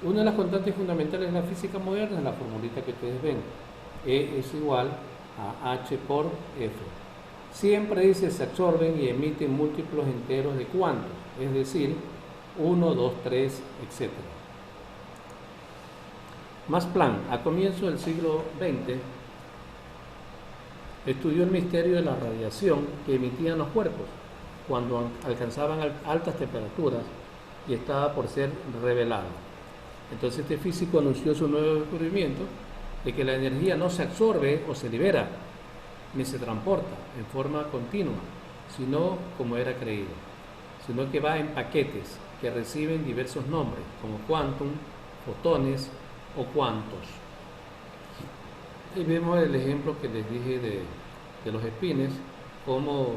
Una de las constantes fundamentales de la física moderna es la formulita que ustedes ven. E es igual a H por F. Siempre dice se absorben y emiten múltiplos enteros de cuantos, es decir, 1, 2, 3, etc. Max Planck, a comienzos del siglo XX, estudió el misterio de la radiación que emitían los cuerpos cuando alcanzaban altas temperaturas y estaba por ser revelado. Entonces este físico anunció su nuevo descubrimiento de que la energía no se absorbe o se libera, ni se transporta en forma continua, sino como era creído, sino que va en paquetes que reciben diversos nombres, como quantum, fotones o cuantos. Y vemos el ejemplo que les dije de los espines, cómo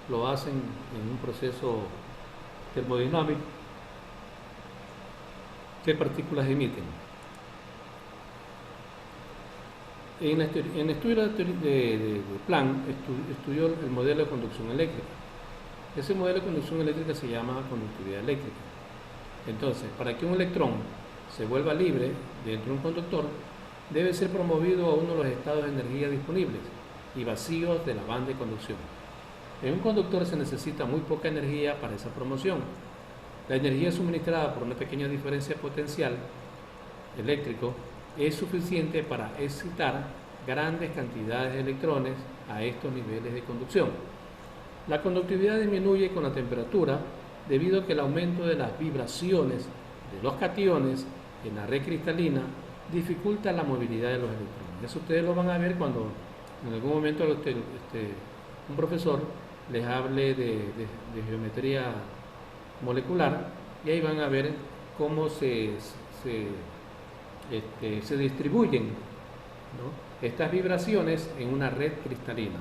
lo hacen en un proceso termodinámico, qué partículas emiten. En el estudio de Planck estudió el modelo de conducción eléctrica. Ese modelo de conducción eléctrica se llama conductividad eléctrica. Entonces, para que un electrón se vuelva libre dentro de un conductor, debe ser promovido a uno de los estados de energía disponibles y vacíos de la banda de conducción. En un conductor se necesita muy poca energía para esa promoción. La energía suministrada por una pequeña diferencia potencial eléctrico es suficiente para excitar grandes cantidades de electrones a estos niveles de conducción. La conductividad disminuye con la temperatura debido a que el aumento de las vibraciones de los cationes en la red cristalina dificulta la movilidad de los electrones. Eso ustedes lo van a ver cuando en algún momento un profesor les hable de geometría molecular, y ahí van a ver cómo se distribuyen, ¿no?, estas vibraciones en una red cristalina.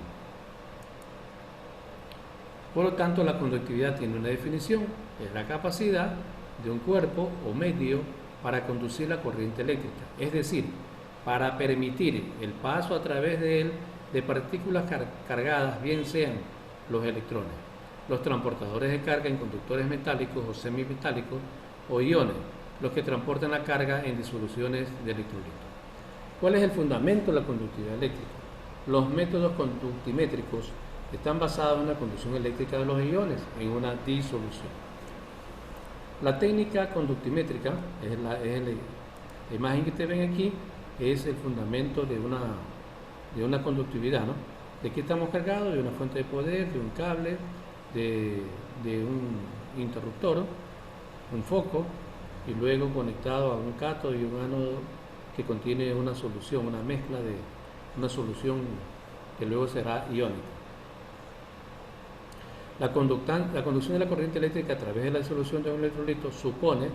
Por lo tanto, la conductividad tiene una definición: es la capacidad de un cuerpo o medio para conducir la corriente eléctrica, es decir, para permitir el paso a través de él de partículas cargadas, bien sean los electrones, los transportadores de carga en conductores metálicos o semimetálicos, o iones, los que transportan la carga en disoluciones de electrolitos. ¿Cuál es el fundamento de la conductividad eléctrica? Los métodos conductimétricos están basados en la conducción eléctrica de los iones en una disolución. La técnica conductimétrica, la imagen que ustedes ven aquí, es el fundamento de una conductividad, ¿no? ¿De qué estamos cargados? De una fuente de poder, de un cable, de un interruptor, un foco, y luego conectado a un cátodo y un ánodo que contiene una solución, una mezcla de una solución que luego será iónica. La conducción de la corriente eléctrica a través de la disolución de un electrolito supone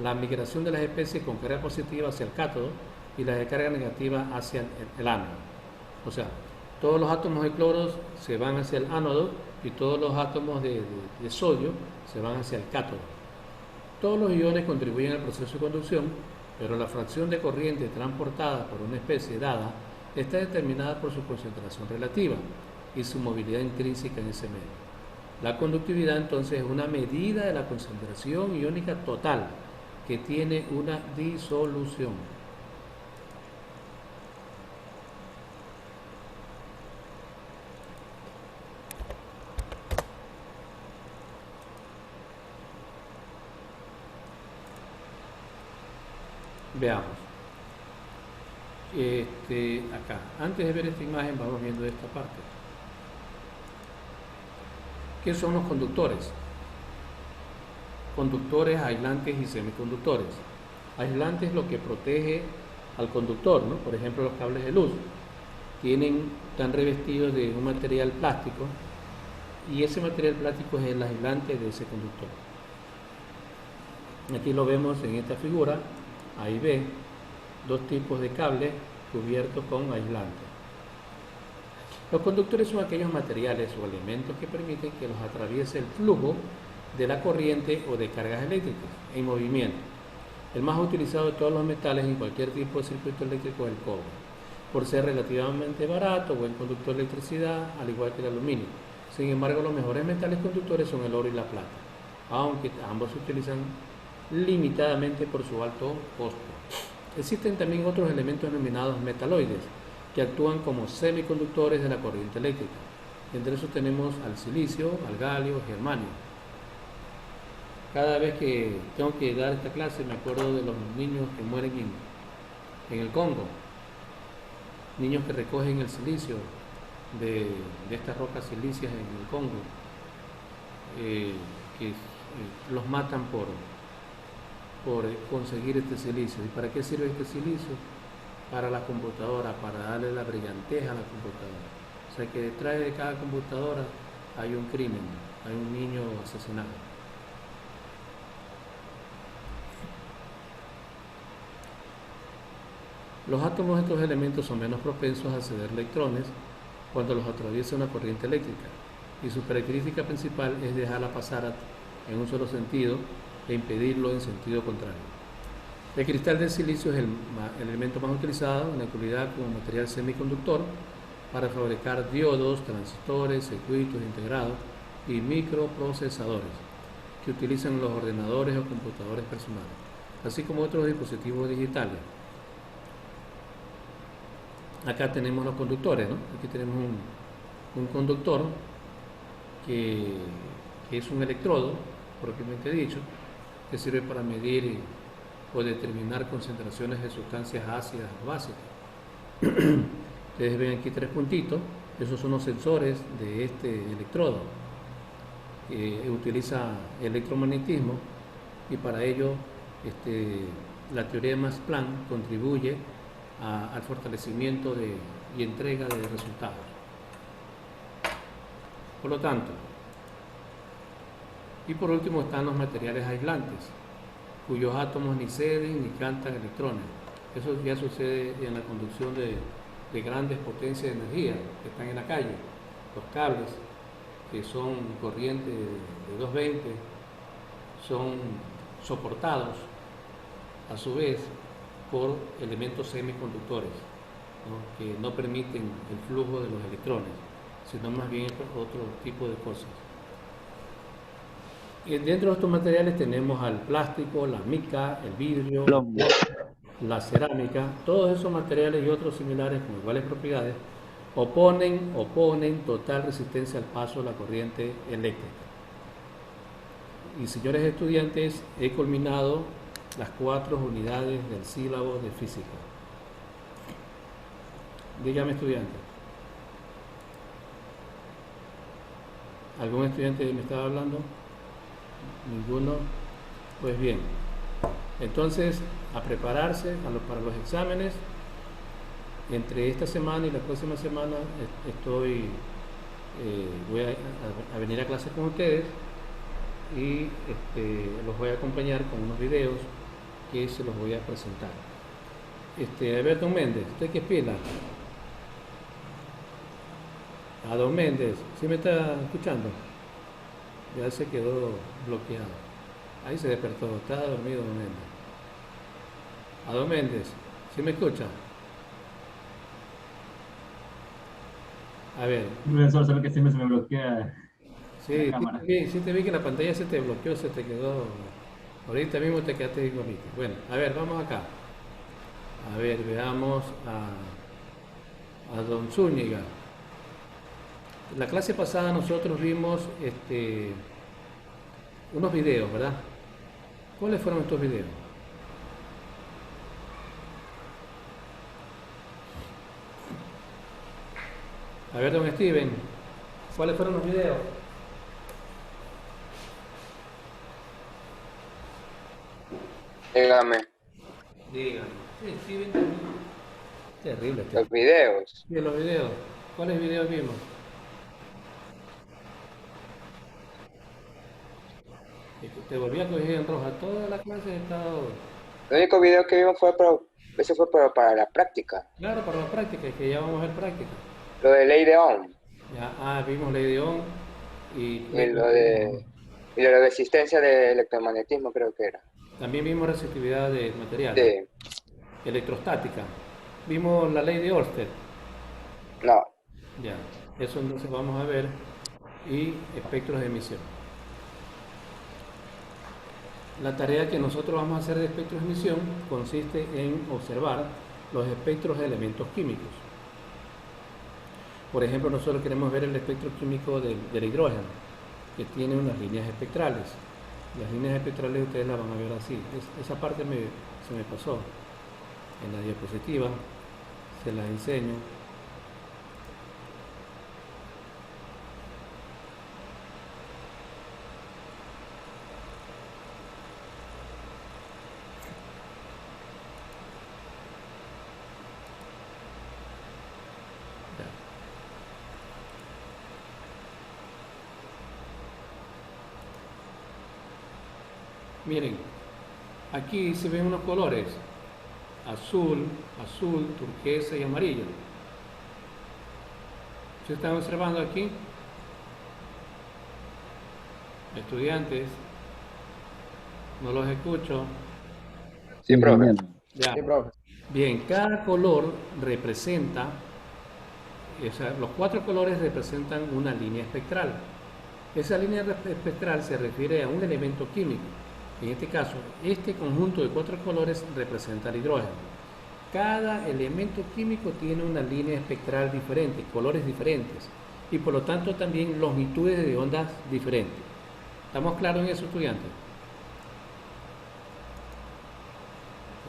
la migración de las especies con carga positiva hacia el cátodo y las de carga negativa hacia el ánodo. O sea, todos los átomos de cloro se van hacia el ánodo y todos los átomos de sodio se van hacia el cátodo. Todos los iones contribuyen al proceso de conducción, pero la fracción de corriente transportada por una especie dada está determinada por su concentración relativa y su movilidad intrínseca en ese medio. La conductividad entonces es una medida de la concentración iónica total que tiene una disolución. Veamos. Acá, antes de ver esta imagen, vamos viendo esta parte. ¿Qué son los conductores? Conductores, aislantes y semiconductores. Aislante es lo que protege al conductor, ¿no? Por ejemplo, los cables de luz están revestidos de un material plástico, y ese material plástico es el aislante de ese conductor. Aquí lo vemos en esta figura. Ahí ve dos tipos de cables cubiertos con aislante. Los conductores son aquellos materiales o elementos que permiten que los atraviese el flujo de la corriente o de cargas eléctricas en movimiento. El más utilizado de todos los metales en cualquier tipo de circuito eléctrico es el cobre. por ser relativamente barato, buen conductor de electricidad, al igual que el aluminio. Sin embargo, los mejores metales conductores son el oro y la plata, aunque ambos se utilizan limitadamente por su alto costo. Existen también otros elementos denominados metaloides, que actúan como semiconductores de la corriente eléctrica. Entre esos tenemos al silicio, al galio, germanio. Cada vez que tengo que dar esta clase me acuerdo de los niños que mueren en el Congo, niños que recogen el silicio de estas rocas silíceas en el Congo, que los matan por conseguir este silicio. ¿Y para qué sirve este silicio? Para la computadora, para darle la brillantez a la computadora. O sea que detrás de cada computadora hay un crimen, hay un niño asesinado. Los átomos de estos elementos son menos propensos a ceder electrones cuando los atraviesa una corriente eléctrica, y su característica principal es dejarla pasar en un solo sentido e impedirlo en sentido contrario. El cristal de silicio es el elemento más utilizado en la actualidad como material semiconductor para fabricar diodos, transistores, circuitos integrados y microprocesadores que utilizan los ordenadores o computadores personales, así como otros dispositivos digitales. Acá tenemos los conductores, ¿no? Aquí tenemos un conductor que es un electrodo, propiamente dicho, que sirve para medir o determinar concentraciones de sustancias ácidas o básicas. Ustedes ven aquí 3 puntitos, esos son los sensores de este electrodo. Utiliza electromagnetismo y para ello la teoría de Max Planck contribuye al fortalecimiento y entrega de resultados. Por lo tanto, y por último están los materiales aislantes, cuyos átomos ni ceden ni captan electrones. Eso ya sucede en la conducción de grandes potencias de energía que están en la calle. Los cables, que son corrientes de 220, son soportados a su vez por elementos semiconductores, ¿no? Que no permiten el flujo de los electrones, sino más bien otro tipo de cosas. Y dentro de estos materiales tenemos al plástico, la mica, el vidrio, la cerámica. Todos esos materiales y otros similares con iguales propiedades oponen total resistencia al paso de la corriente eléctrica. Y señores estudiantes, he culminado las 4 unidades del sílabo de física. Dígame, estudiante. ¿Algún estudiante me estaba hablando? ¿Ninguno? Pues bien. Entonces, a prepararse para los exámenes. Entre esta semana y la próxima semana voy a venir a clase con ustedes y los voy a acompañar con unos videos que se los voy a presentar. A ver, don Méndez, ¿usted qué pila? A don Méndez, ¿sí me está escuchando? Ya se quedó bloqueado. Ahí se despertó, está dormido don Méndez. A don Méndez, ¿sí me escucha? A ver. Profesor, solo que siempre se me bloquea Sí, la cámara. sí te vi que la pantalla se te bloqueó, se te quedó. Ahorita mismo te quedaste igualito. Bueno, a ver, vamos acá. A ver, veamos a don Zúñiga. La clase pasada nosotros vimos unos videos, ¿verdad? ¿Cuáles fueron estos videos? A ver, don Steven, ¿cuáles fueron los videos? Dígame, Dígame. Sí, Steven también. Terrible. los videos. Sí, los videos. ¿Cuáles videos vimos? Te volví a coger en roja. Toda la clase he estado... El único video que vimos ese fue para la práctica. Claro, para la práctica, que ya vamos a ver práctica. Lo de ley de Ohm Ya, vimos ley de Ohm y lo de la resistencia de electromagnetismo creo que era. también vimos resistividad de material. Sí. Electrostática. Vimos la ley de Ørsted. No. Ya, eso entonces vamos a ver. Y espectros de emisión. La tarea que nosotros vamos a hacer de espectros de emisión consiste en observar los espectros de elementos químicos. Por ejemplo, nosotros queremos ver el espectro químico del hidrógeno, que tiene unas líneas espectrales. Las líneas espectrales ustedes las van a ver así. Esa parte se me pasó en la diapositiva, se las enseño. Miren, aquí se ven unos colores, azul, turquesa y amarillo. ¿Se están observando aquí? Estudiantes, no los escucho. Sí, profe. Ya. Sí, profe. Bien, cada color representa, o sea, los 4 colores representan una línea espectral. Esa línea espectral se refiere a un elemento químico. En este caso, este conjunto de 4 colores representa el hidrógeno. Cada elemento químico tiene una línea espectral diferente, colores diferentes, y por lo tanto también longitudes de ondas diferentes. ¿Estamos claros en eso, estudiantes?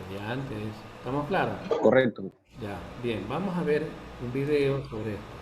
Estudiantes, ¿estamos claros? Correcto. Ya, bien, vamos a ver un video sobre esto.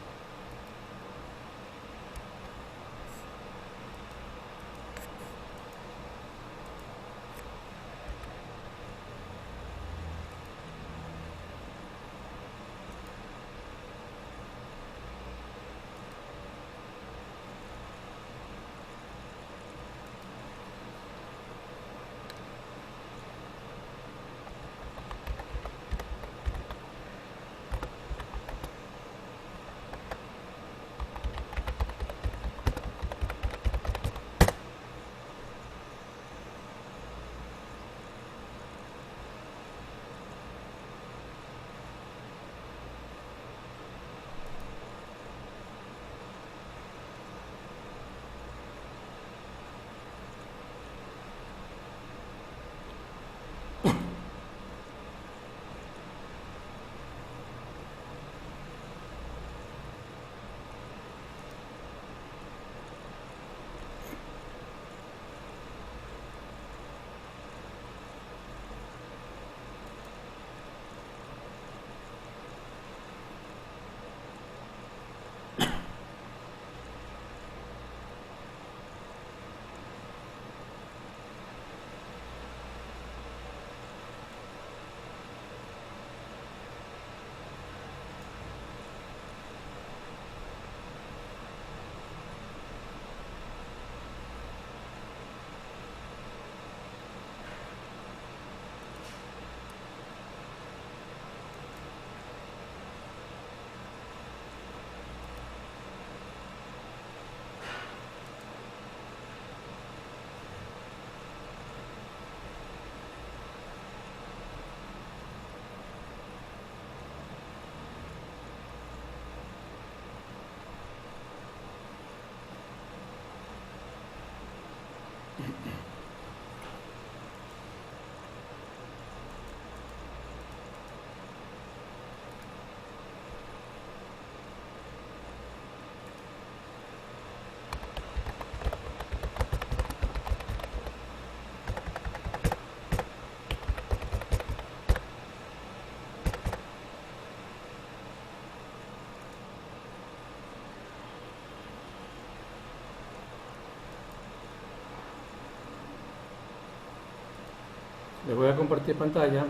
Les voy a compartir pantalla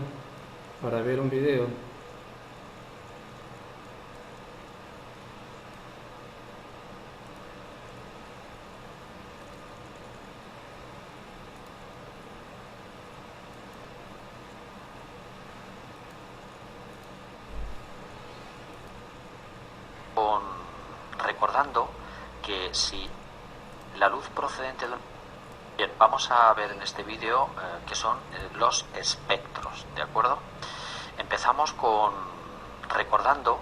para ver un video. Recordando que si la luz procedente del... Bien, vamos a ver en este vídeo qué son los espectros, ¿de acuerdo? Empezamos con recordando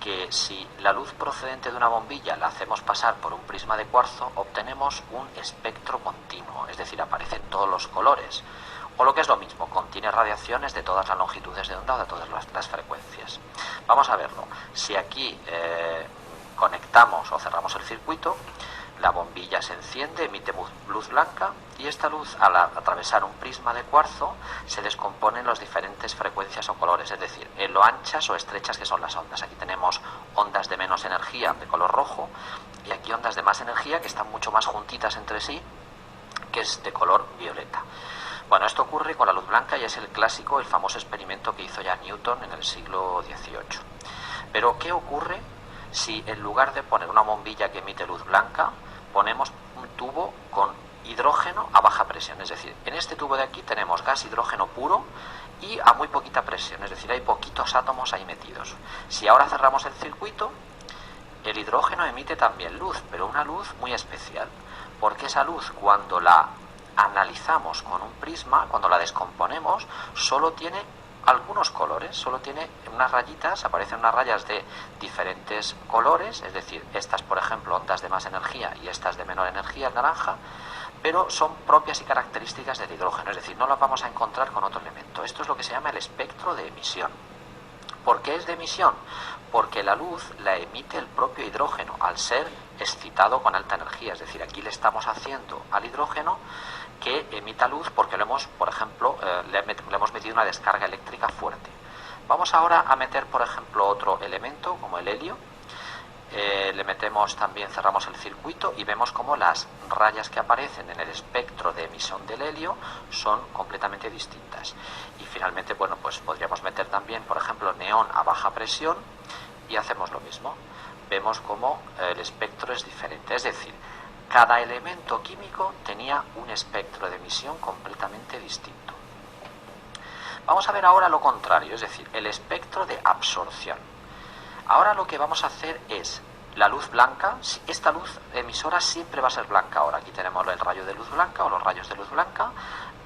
que si la luz procedente de una bombilla la hacemos pasar por un prisma de cuarzo, obtenemos un espectro continuo, es decir, aparecen todos los colores. O lo que es lo mismo, contiene radiaciones de todas las longitudes de onda o de todas las frecuencias. Vamos a verlo. Si aquí conectamos o cerramos el circuito, la bombilla se enciende, emite luz blanca y esta luz, al atravesar un prisma de cuarzo, se descompone en las diferentes frecuencias o colores, es decir, en lo anchas o estrechas que son las ondas. Aquí tenemos ondas de menos energía de color rojo y aquí ondas de más energía que están mucho más juntitas entre sí, que es de color violeta. Bueno, esto ocurre con la luz blanca y es el clásico, el famoso experimento que hizo ya Newton en el siglo XVIII. Pero, ¿qué ocurre si en lugar de poner una bombilla que emite luz blanca, ponemos un tubo con hidrógeno a baja presión? Es decir, en este tubo de aquí tenemos gas hidrógeno puro y a muy poquita presión, es decir, hay poquitos átomos ahí metidos. Si ahora cerramos el circuito, el hidrógeno emite también luz, pero una luz muy especial, porque esa luz, cuando la analizamos con un prisma, cuando la descomponemos, solo tiene algunos colores, solo tiene unas rayitas, aparecen unas rayas de diferentes colores, es decir, estas, por ejemplo, ondas de más energía y estas de menor energía, el naranja, pero son propias y características del hidrógeno, es decir, no las vamos a encontrar con otro elemento. Esto es lo que se llama el espectro de emisión. ¿Por qué es de emisión? Porque la luz la emite el propio hidrógeno al ser excitado con alta energía, es decir, aquí le estamos haciendo al hidrógeno que emita luz porque lo hemos, por ejemplo, le hemos metido una descarga eléctrica fuerte. Vamos ahora a meter, por ejemplo, otro elemento como el helio. Le metemos también, cerramos el circuito y vemos como las rayas que aparecen en el espectro de emisión del helio son completamente distintas. Y finalmente, bueno, pues podríamos meter también, por ejemplo, neón a baja presión y hacemos lo mismo. Vemos como el espectro es diferente, es decir, cada elemento químico tenía un espectro de emisión completamente distinto. Vamos a ver ahora lo contrario, es decir, el espectro de absorción. Ahora lo que vamos a hacer es la luz blanca, esta luz emisora siempre va a ser blanca ahora. Aquí tenemos el rayo de luz blanca o los rayos de luz blanca,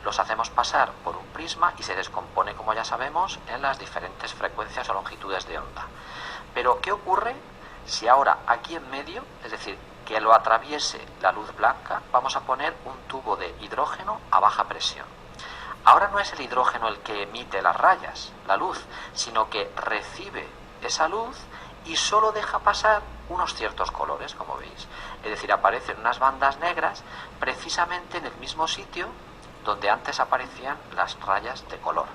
los hacemos pasar por un prisma y se descompone, como ya sabemos, en las diferentes frecuencias o longitudes de onda. Pero, ¿qué ocurre si ahora aquí en medio, es decir, que lo atraviese la luz blanca, vamos a poner un tubo de hidrógeno a baja presión? Ahora no es el hidrógeno el que emite las rayas, la luz, sino que recibe esa luz y solo deja pasar unos ciertos colores, como veis. Es decir, aparecen unas bandas negras precisamente en el mismo sitio donde antes aparecían las rayas de color.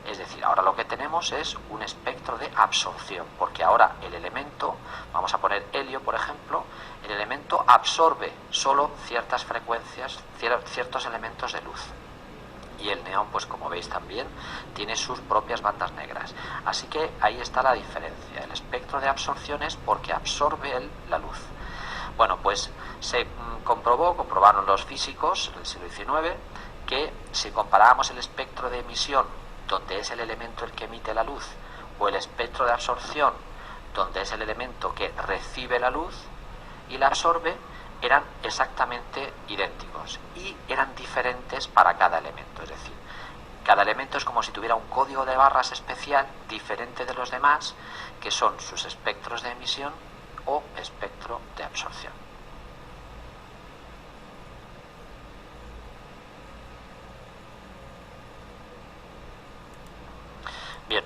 Es decir, ahora lo que tenemos es un espectro de absorción, porque ahora el elemento, vamos a poner helio por ejemplo, el elemento absorbe solo ciertas frecuencias, ciertos elementos de luz. Y el neón, pues como veis también, tiene sus propias bandas negras. Así que ahí está la diferencia. El espectro de absorción es porque absorbe la luz. Bueno, pues se comprobaron los físicos del siglo XIX que si comparábamos el espectro de emisión, donde es el elemento el que emite la luz, o el espectro de absorción, donde es el elemento que recibe la luz y la absorbe, eran exactamente idénticos y eran diferentes para cada elemento. Es decir, cada elemento es como si tuviera un código de barras especial diferente de los demás, que son sus espectros de emisión o espectro de absorción. Bien.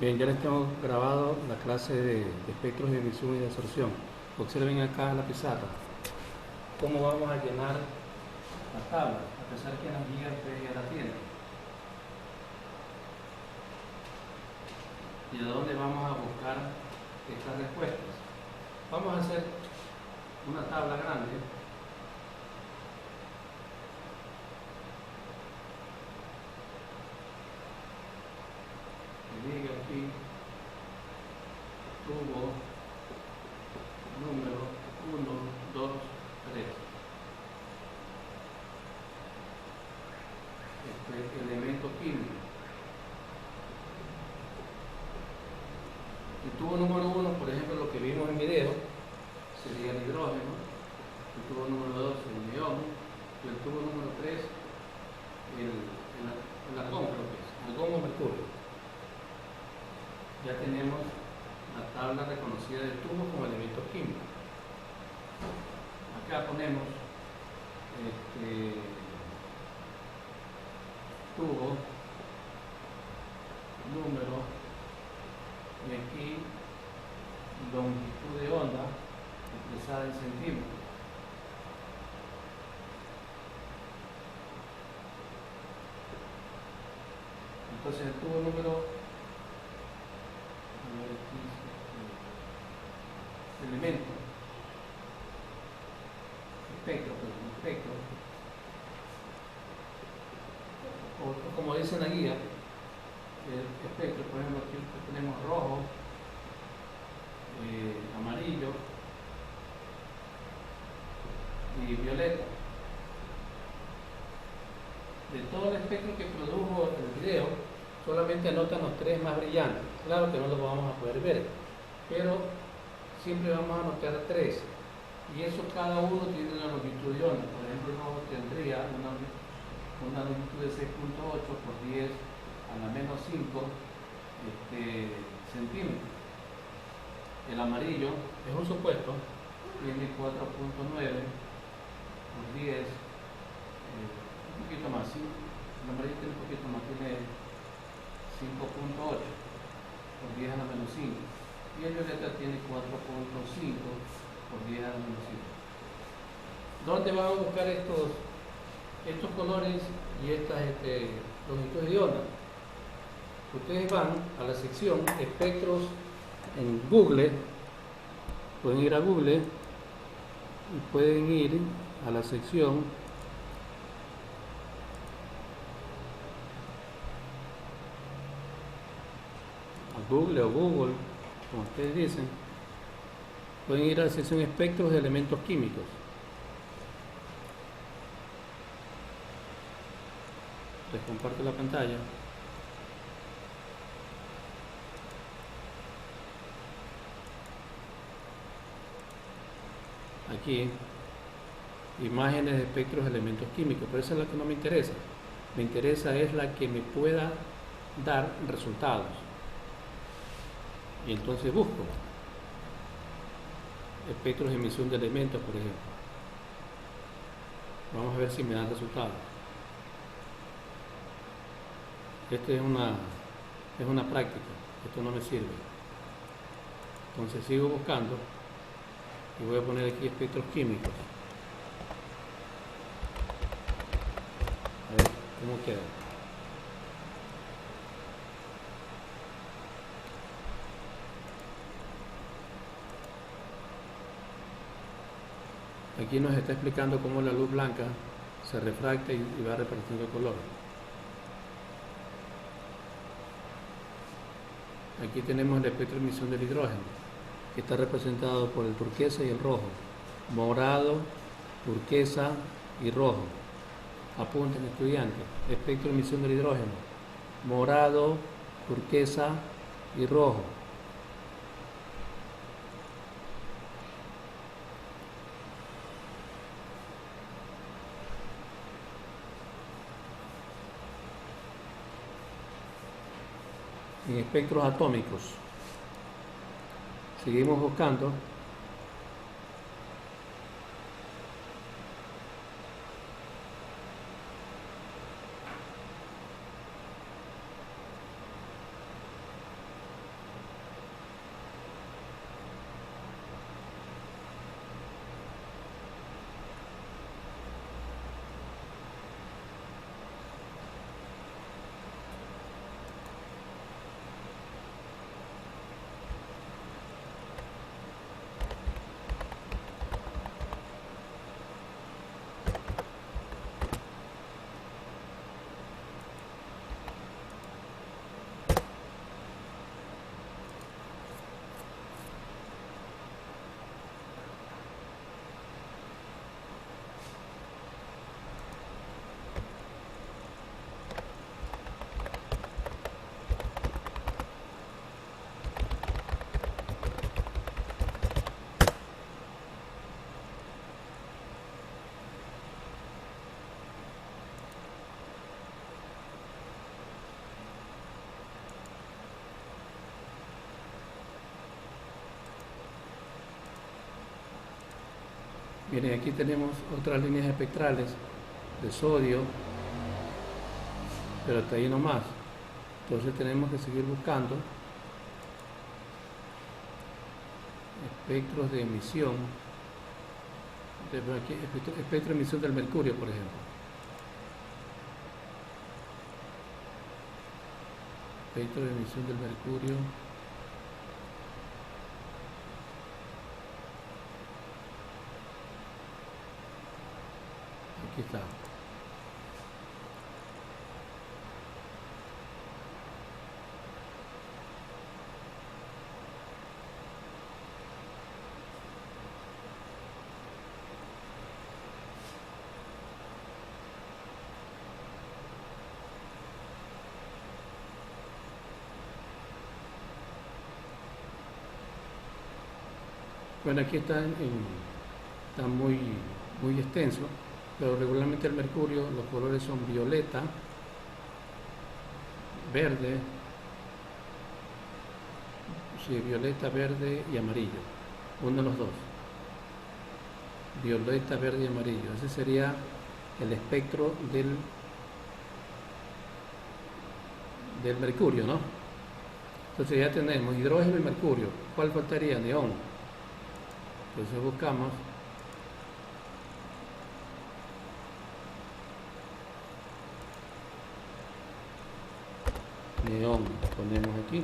Bien, ya les tengo grabado la clase de espectros de emisión y de absorción. Observen acá en la pizarra cómo vamos a llenar la tabla, a pesar que en las guías ustedes ya la tienen. ¿Y a dónde vamos a buscar estas respuestas? Vamos a hacer una tabla grande. Que diga aquí tubo número 1, 2, 3. Elemento químico. El tubo número 1, por ejemplo, lo que vimos en video, sería el hidrógeno. El tubo número 2, el neón. Y el tubo número 3, el argón, creo que es, argón o mercurio. Ya tenemos la tabla reconocida del tubo como elemento químico. Acá ponemos tubo, número, y aquí longitud de onda expresada en centímetros. Entonces el tubo número elemento, espectro, o como dice en la guía, el espectro, por ejemplo, aquí tenemos rojo, amarillo y violeta. De todo el espectro que produjo el video, solamente anotan los 3 más brillantes. Claro que no los vamos a poder ver, pero siempre vamos a anotar 3. Y eso cada uno tiene una longitud de onda. Por ejemplo, el rojo tendría una longitud de 6.8 por 10 a la menos 5 centímetros. El amarillo, es un supuesto, tiene 4.9 por 10, un poquito más, ¿sí? El amarillo tiene un poquito más, tiene 5.8 por 10 a la menos 5. Y el violeta tiene 4.5 por 10 a la menos 5. ¿Dónde van a buscar estos colores y estas longitudes de onda? Ustedes van a la sección espectros en Google, pueden ir a Google y pueden ir a la sección Google o Google, como ustedes dicen, pueden ir a la sección espectros de elementos químicos. Les comparto la pantalla. Aquí, imágenes de espectros de elementos químicos, pero esa es la que no me interesa. Me interesa es la que me pueda dar resultados. Y entonces busco espectros de emisión de elementos, por ejemplo. Vamos a ver si me dan resultados. Esta es una práctica, esto no me sirve. Entonces sigo buscando y voy a poner aquí espectros químicos. A ver cómo queda. Aquí nos está explicando cómo la luz blanca se refracta y va repartiendo color. Aquí tenemos el espectro de emisión del hidrógeno, que está representado por el turquesa y el rojo, morado, turquesa y rojo. Apunten, estudiantes, espectro de emisión del hidrógeno, morado, turquesa y rojo. En espectros atómicos, seguimos buscando. Miren, aquí tenemos otras líneas espectrales de sodio, pero hasta ahí nomás. Entonces tenemos que seguir buscando espectros de emisión, espectro de emisión del mercurio, por ejemplo. Espectro de emisión del mercurio. Aquí está. Bueno, aquí está muy extenso, pero regularmente el mercurio, los colores son violeta, verde, sí, violeta, verde y amarillo, uno de los dos, violeta, verde y amarillo. Ese sería el espectro del mercurio, ¿no? Entonces ya tenemos hidrógeno y mercurio. ¿Cuál faltaría? Neón. Entonces buscamos neón, ponemos aquí.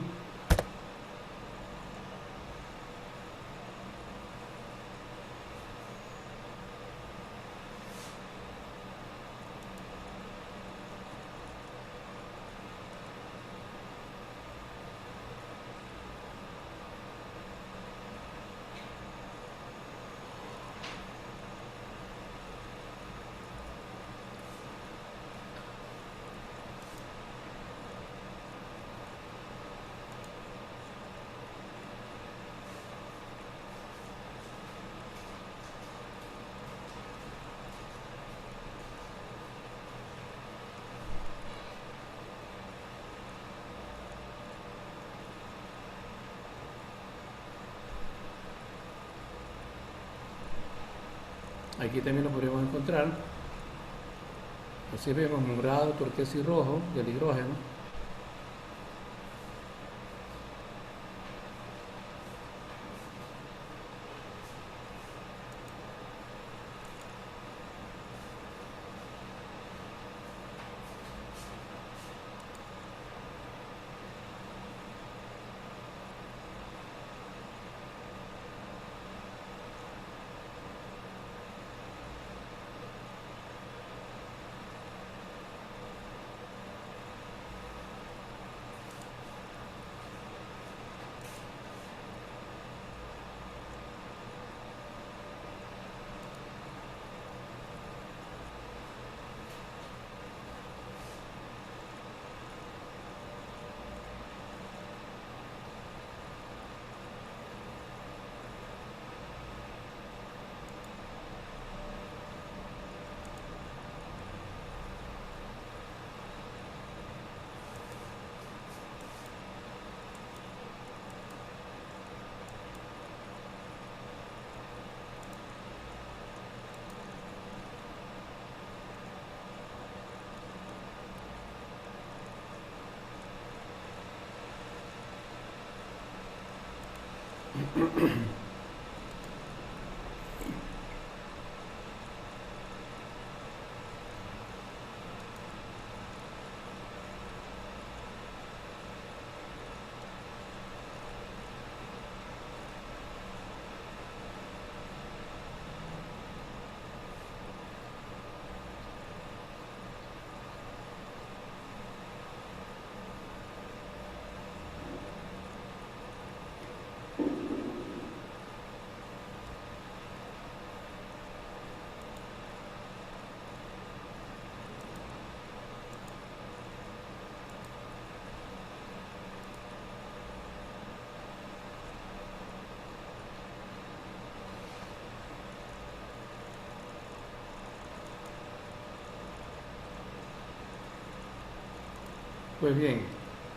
Aquí también lo podemos encontrar. Así vemos morado, turquesa y rojo del hidrógeno. Pues bien,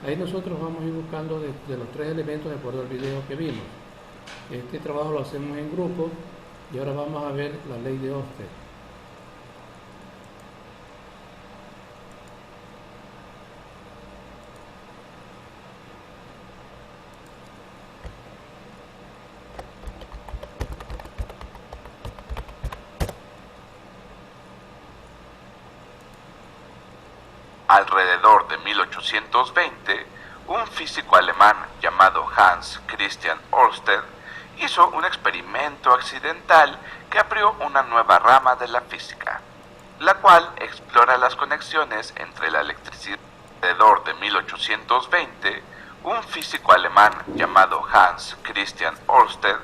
ahí nosotros vamos a ir buscando de los tres elementos de acuerdo al video que vimos. Este trabajo lo hacemos en grupo Y ahora vamos a ver la ley de Oersted. Alrededor de 1820, un físico alemán llamado Hans Christian Ørsted hizo un experimento accidental que abrió una nueva rama de la física, la cual explora las conexiones entre la electricidad. Alrededor de 1820, un físico alemán llamado Hans Christian Ørsted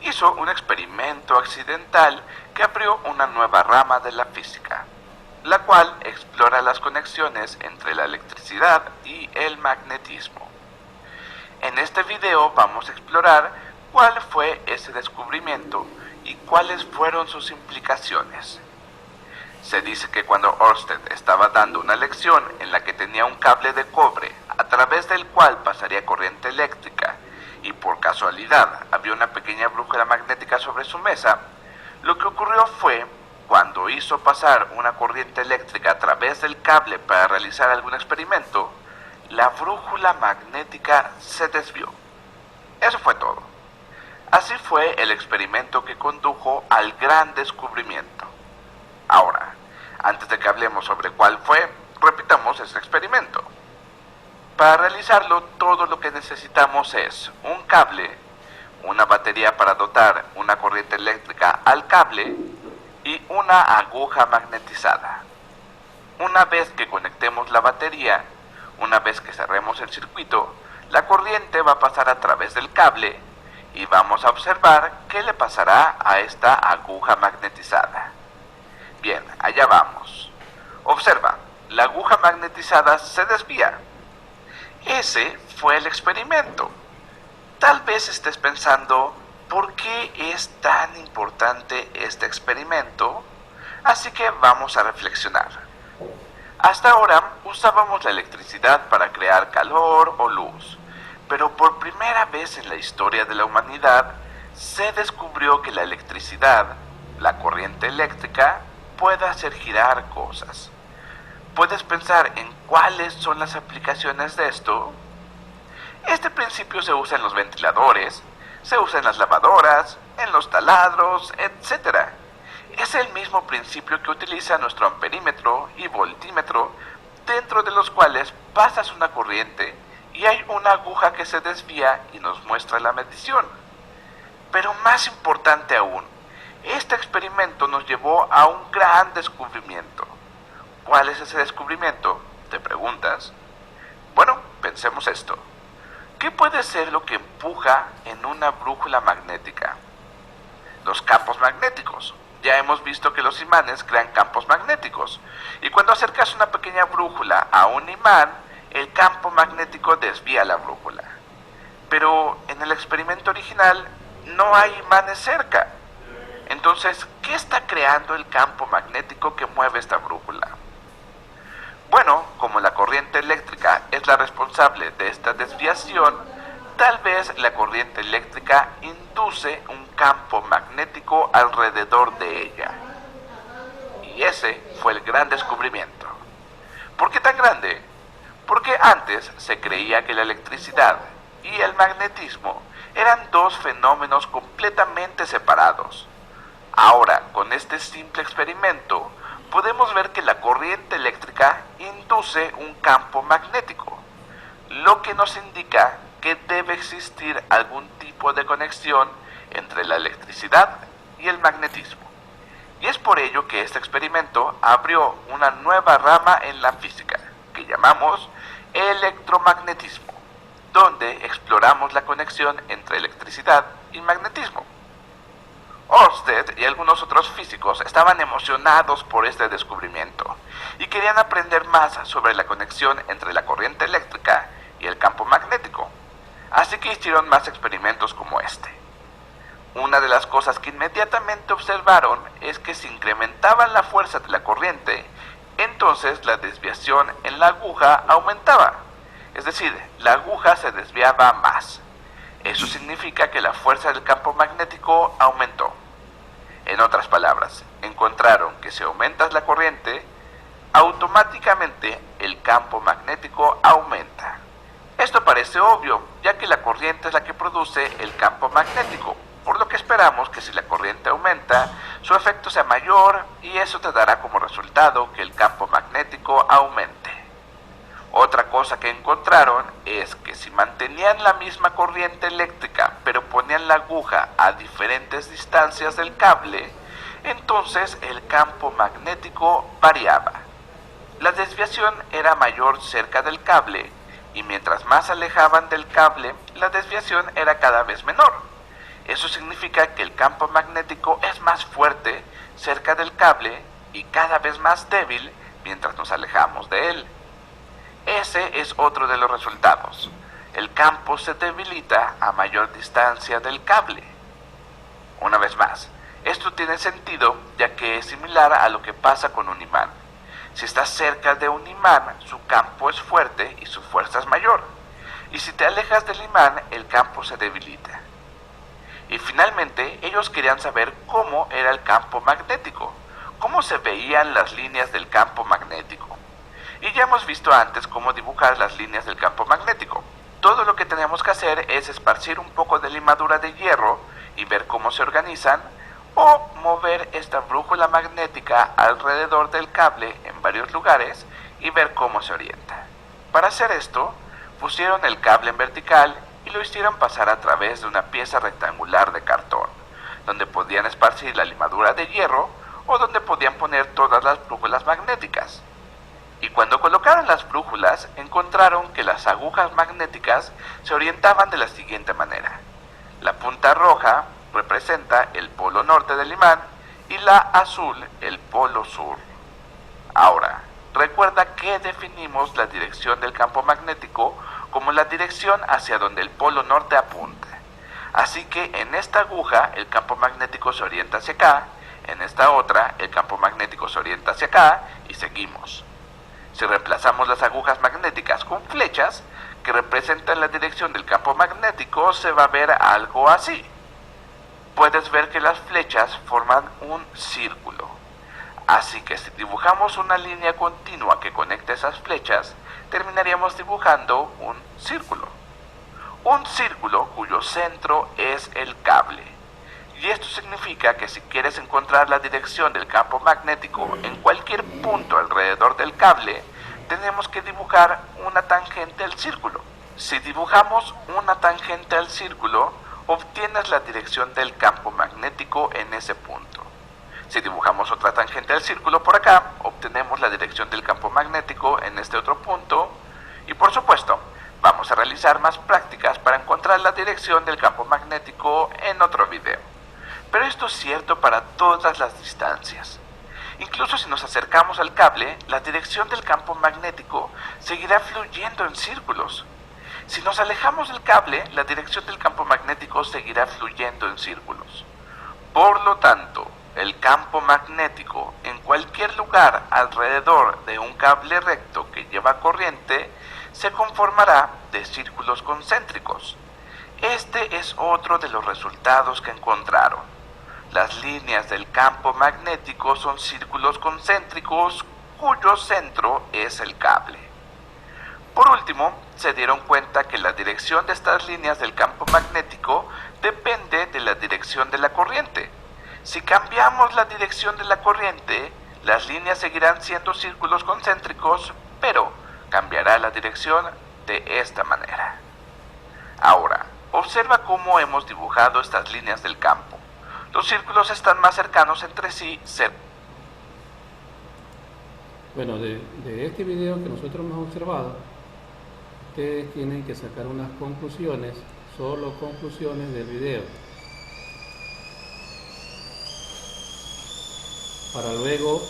hizo un experimento accidental que abrió una nueva rama de la física, la cual explora las conexiones entre la electricidad y el magnetismo. En este video vamos a explorar cuál fue ese descubrimiento y cuáles fueron sus implicaciones. Se dice que cuando Ørsted estaba dando una lección en la que tenía un cable de cobre a través del cual pasaría corriente eléctrica y por casualidad había una pequeña brújula magnética sobre su mesa, lo que ocurrió fue, cuando hizo pasar una corriente eléctrica a través del cable para realizar algún experimento, la brújula magnética se desvió. Eso fue todo. Así fue el experimento que condujo al gran descubrimiento. Ahora, antes de que hablemos sobre cuál fue, repitamos ese experimento. Para realizarlo, todo lo que necesitamos es un cable, una batería para dotar una corriente eléctrica al cable y una aguja magnetizada. Una vez que conectemos la batería, una vez que cerremos el circuito, la corriente va a pasar a través del cable y vamos a observar qué le pasará a esta aguja magnetizada. Bien, allá vamos. Observa, la aguja magnetizada se desvía. Ese fue el experimento. Tal vez estés pensando, ¿por qué es tan importante este experimento? Así que vamos a reflexionar. Hasta ahora usábamos la electricidad para crear calor o luz, pero por primera vez en la historia de la humanidad se descubrió que la electricidad, la corriente eléctrica, puede hacer girar cosas. ¿Puedes pensar en cuáles son las aplicaciones de esto? Este principio se usa en los ventiladores, se usa en las lavadoras, en los taladros, etc. Es el mismo principio que utiliza nuestro amperímetro y voltímetro, dentro de los cuales pasas una corriente y hay una aguja que se desvía y nos muestra la medición. Pero más importante aún, este experimento nos llevó a un gran descubrimiento. ¿Cuál es ese descubrimiento? ¿Te preguntas? Bueno, pensemos esto. ¿Qué puede ser lo que empuja en una brújula magnética? Los campos magnéticos. Ya hemos visto que los imanes crean campos magnéticos. Y cuando acercas una pequeña brújula a un imán, el campo magnético desvía la brújula. Pero en el experimento original no hay imanes cerca. Entonces, ¿qué está creando el campo magnético que mueve esta brújula? Bueno, como la corriente eléctrica es la responsable de esta desviación, tal vez la corriente eléctrica induce un campo magnético alrededor de ella. Y ese fue el gran descubrimiento. ¿Por qué tan grande? Porque antes se creía que la electricidad y el magnetismo eran dos fenómenos completamente separados. Ahora, con este simple experimento, podemos ver que la corriente eléctrica induce un campo magnético, lo que nos indica que debe existir algún tipo de conexión entre la electricidad y el magnetismo. Y es por ello que este experimento abrió una nueva rama en la física, que llamamos electromagnetismo, donde exploramos la conexión entre electricidad y magnetismo. Ørsted y algunos otros físicos estaban emocionados por este descubrimiento y querían aprender más sobre la conexión entre la corriente eléctrica y el campo magnético, así que hicieron más experimentos como este. Una de las cosas que inmediatamente observaron es que si incrementaban la fuerza de la corriente, entonces la desviación en la aguja aumentaba, es decir, la aguja se desviaba más. Eso significa que la fuerza del campo magnético aumentó. En otras palabras, encontraron que si aumentas la corriente, automáticamente el campo magnético aumenta. Esto parece obvio, ya que la corriente es la que produce el campo magnético, por lo que esperamos que si la corriente aumenta, su efecto sea mayor y eso te dará como resultado que el campo magnético aumente. Otra cosa que encontraron es que si mantenían la misma corriente eléctrica pero ponían la aguja a diferentes distancias del cable, entonces el campo magnético variaba. La desviación era mayor cerca del cable y mientras más alejaban del cable, la desviación era cada vez menor. Eso significa que el campo magnético es más fuerte cerca del cable y cada vez más débil mientras nos alejamos de él. Ese es otro de los resultados. El campo se debilita a mayor distancia del cable. Una vez más, esto tiene sentido ya que es similar a lo que pasa con un imán. Si estás cerca de un imán, su campo es fuerte y su fuerza es mayor. Y si te alejas del imán, el campo se debilita. Y finalmente, ellos querían saber cómo era el campo magnético, cómo se veían las líneas del campo magnético. Y ya hemos visto antes cómo dibujar las líneas del campo magnético. Todo lo que tenemos que hacer es esparcir un poco de limadura de hierro y ver cómo se organizan, o mover esta brújula magnética alrededor del cable en varios lugares y ver cómo se orienta. Para hacer esto, pusieron el cable en vertical y lo hicieron pasar a través de una pieza rectangular de cartón, donde podían esparcir la limadura de hierro o donde podían poner todas las brújulas magnéticas. Y cuando colocaron las brújulas, encontraron que las agujas magnéticas se orientaban de la siguiente manera. La punta roja representa el polo norte del imán y la azul el polo sur. Ahora, recuerda que definimos la dirección del campo magnético como la dirección hacia donde el polo norte apunta. Así que en esta aguja el campo magnético se orienta hacia acá, en esta otra el campo magnético se orienta hacia acá y seguimos. Si reemplazamos las agujas magnéticas con flechas que representan la dirección del campo magnético, se va a ver algo así. Puedes ver que las flechas forman un círculo. Así que si dibujamos una línea continua que conecte esas flechas, terminaríamos dibujando un círculo. Un círculo cuyo centro es el cable. Y esto significa que si quieres encontrar la dirección del campo magnético en cualquier punto alrededor del cable, tenemos que dibujar una tangente al círculo. Si dibujamos una tangente al círculo, obtienes la dirección del campo magnético en ese punto. Si dibujamos otra tangente al círculo por acá, obtenemos la dirección del campo magnético en este otro punto. Y por supuesto, vamos a realizar más prácticas para encontrar la dirección del campo magnético en otro video. Pero esto es cierto para todas las distancias. Incluso si nos acercamos al cable, la dirección del campo magnético seguirá fluyendo en círculos. Si nos alejamos del cable, la dirección del campo magnético seguirá fluyendo en círculos. Por lo tanto, el campo magnético en cualquier lugar alrededor de un cable recto que lleva corriente se conformará de círculos concéntricos. Este es otro de los resultados que encontraron. Las líneas del campo magnético son círculos concéntricos cuyo centro es el cable. Por último, se dieron cuenta que la dirección de estas líneas del campo magnético depende de la dirección de la corriente. Si cambiamos la dirección de la corriente, las líneas seguirán siendo círculos concéntricos, pero cambiará la dirección de esta manera. Ahora, observa cómo hemos dibujado estas líneas del campo. Los círculos están más cercanos entre sí. Bueno, de este video que nosotros hemos observado, ustedes tienen que sacar unas conclusiones, solo conclusiones del video, para luego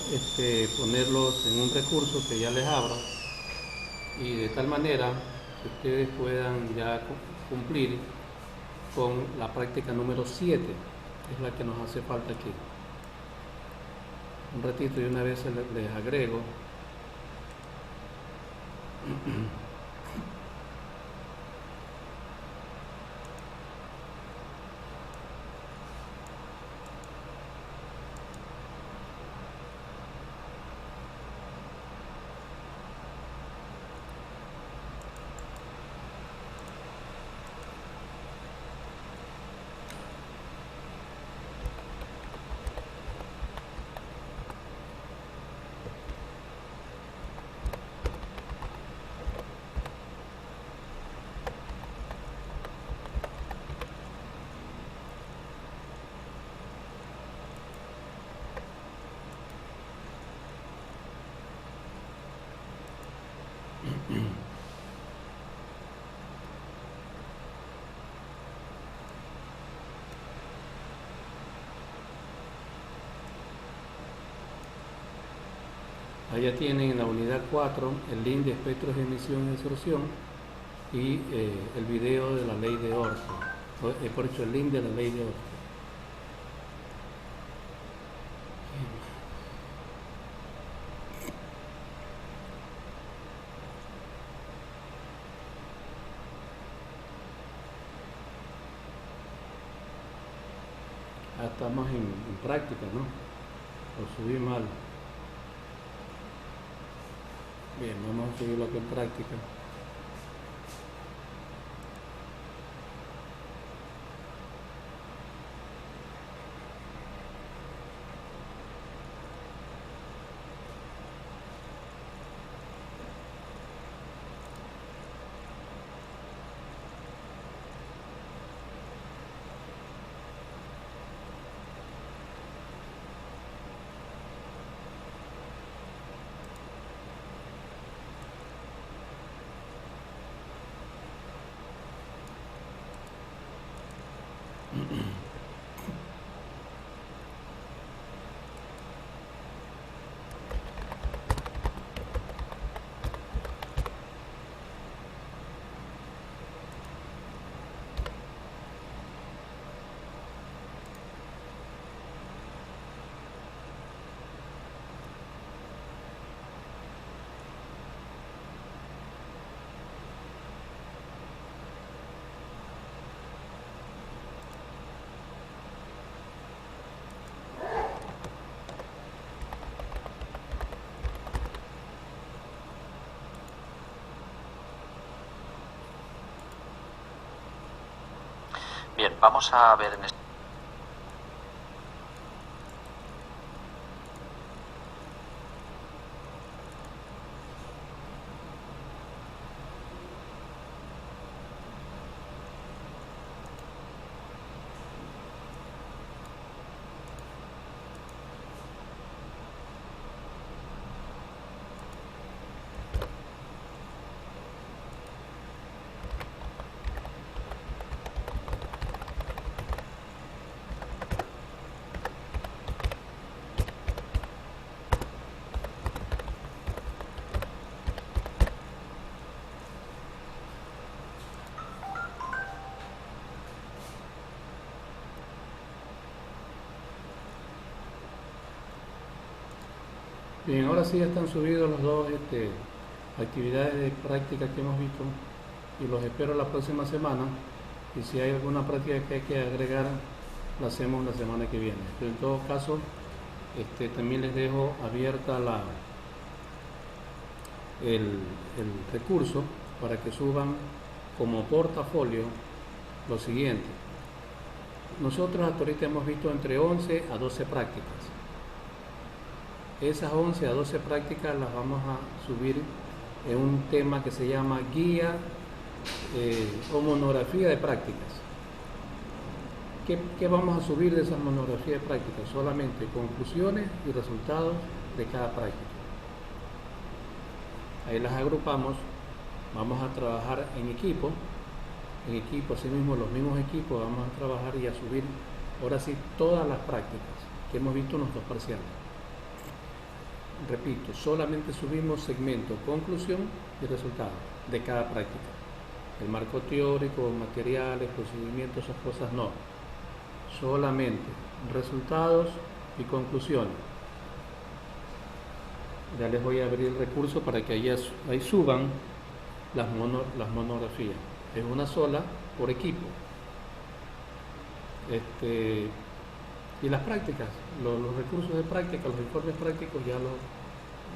ponerlos en un recurso que ya les abro, y de tal manera que ustedes puedan ya cumplir con la práctica número 7, es la que nos hace falta aquí. Un ratito y una vez les agrego Allá tienen en la unidad 4 el link de espectros de emisión y absorción y el video de la ley de Ørsted, por hecho el link de la ley de Ørsted. Estamos en práctica, ¿no? Lo subí mal. Bien, vamos a subirlo aquí en práctica. Bien, vamos a ver en este... Bien, ahora sí ya están subidos los dos actividades de práctica que hemos visto y los espero la próxima semana. Y si hay alguna práctica que hay que agregar, la hacemos la semana que viene. Pero en todo caso, también les dejo abierta el recurso para que suban como portafolio lo siguiente. Nosotros hasta ahorita hemos visto entre 11 a 12 prácticas. Esas 11 a 12 prácticas las vamos a subir en un tema que se llama guía o monografía de prácticas. ¿Qué vamos a subir de esas monografías de prácticas? Solamente conclusiones y resultados de cada práctica. Ahí las agrupamos, vamos a trabajar en equipo, así mismo los mismos equipos vamos a trabajar y a subir ahora sí todas las prácticas que hemos visto en los dos parciales. Repito, solamente subimos segmento, conclusión y resultado de cada práctica. El marco teórico, materiales, procedimientos, esas cosas no. Solamente resultados y conclusiones. Ya les voy a abrir el recurso para que ahí suban las monografías. Es una sola por equipo. Y las prácticas, los recursos de práctica, los informes prácticos ya los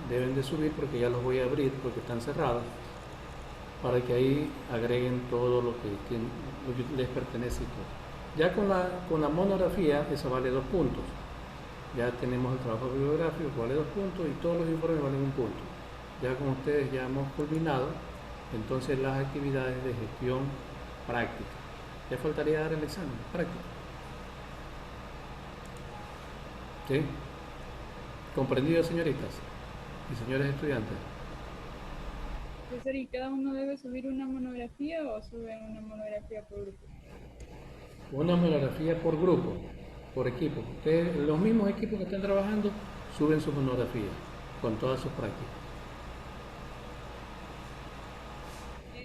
deben de subir porque ya los voy a abrir porque están cerrados para que ahí agreguen todo lo que les pertenece y todo. Ya con la monografía, eso vale 2 puntos. Ya tenemos el trabajo bibliográfico, vale 2 puntos y todos los informes valen 1 punto. Ya con ustedes ya hemos culminado entonces las actividades de gestión práctica. Ya faltaría dar el examen práctico. ¿Sí? ¿Comprendido, señoritas y señores estudiantes? Profesor, ¿y cada uno debe subir una monografía o suben una monografía por grupo? Una monografía por grupo, por equipo. Ustedes, los mismos equipos que están trabajando, suben su monografía. con todas sus prácticas.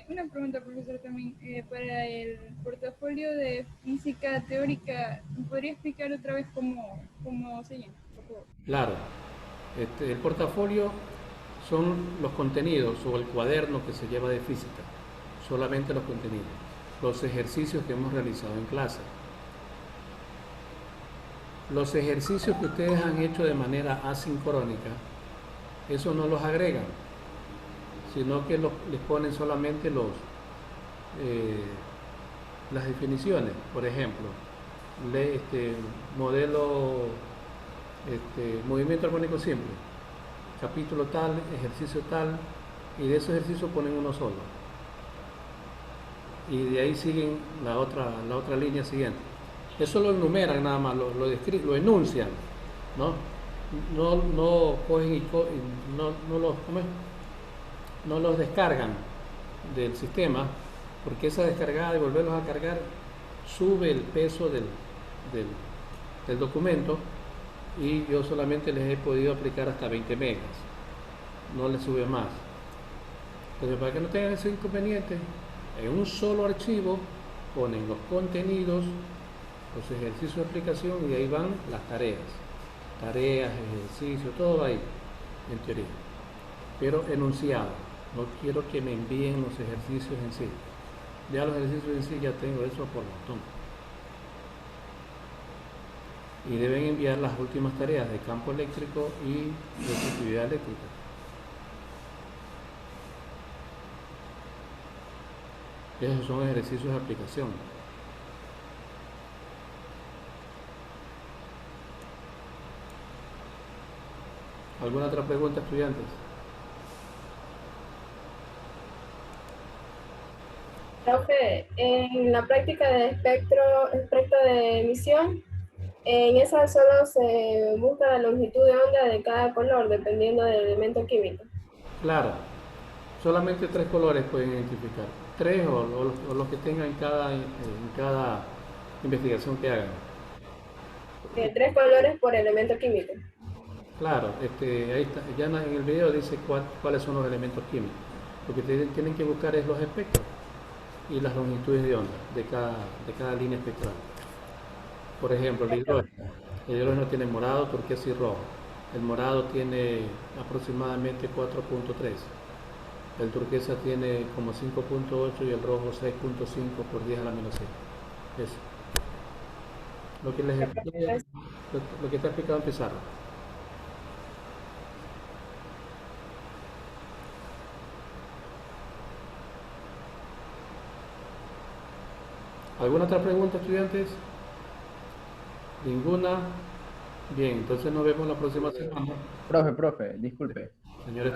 Una pregunta, profesor, también. Para el portafolio de física teórica, ¿me podría explicar otra vez cómo se llama, por favor? Claro, el portafolio son los contenidos o el cuaderno que se lleva de física, solamente los contenidos, los ejercicios que hemos realizado en clase. Los ejercicios que ustedes han hecho de manera asincrónica, eso no los agregan, sino que les ponen solamente las definiciones. Por ejemplo, modelo, movimiento armónico simple, capítulo tal, ejercicio tal, y de esos ejercicios ponen uno solo. Y de ahí siguen la otra línea siguiente. Eso lo enumeran nada más, lo enuncian, ¿no? No cogen y no los descargan del sistema, porque esa descargada y volverlos a cargar sube el peso del documento, y yo solamente les he podido aplicar hasta 20 megas, no les sube más. Entonces, para que no tengan ese inconveniente, en un solo archivo ponen los contenidos, los ejercicios de aplicación, y ahí van las tareas, ejercicios, todo ahí, en teoría, pero enunciado. No quiero que me envíen los ejercicios en sí. Ya los ejercicios en sí ya tengo eso por montón. Y deben enviar las últimas tareas de campo eléctrico y de actividad eléctrica. Esos son ejercicios de aplicación. ¿Alguna otra pregunta, estudiantes? Profe, en la práctica de espectro de emisión, en esa solo se busca la longitud de onda de cada color, dependiendo del elemento químico. Claro, solamente 3 colores pueden identificar. 3 o los que tengan en cada investigación que hagan. 3 colores por elemento químico. Claro, ahí está, ya en el video dice cuáles son los elementos químicos. Lo que tienen que buscar es los espectros y las longitudes de onda de cada línea espectral. Por ejemplo, el hidrógeno tiene morado, turquesa y rojo. El morado tiene aproximadamente 4.3. El turquesa tiene como 5.8 y el rojo 6.5 por 10 a la menos 6. Eso. Lo que está explicado en pizarra. ¿Alguna otra pregunta, estudiantes? ¿Ninguna? Bien, entonces nos vemos la próxima semana. Profe, disculpe. Señores,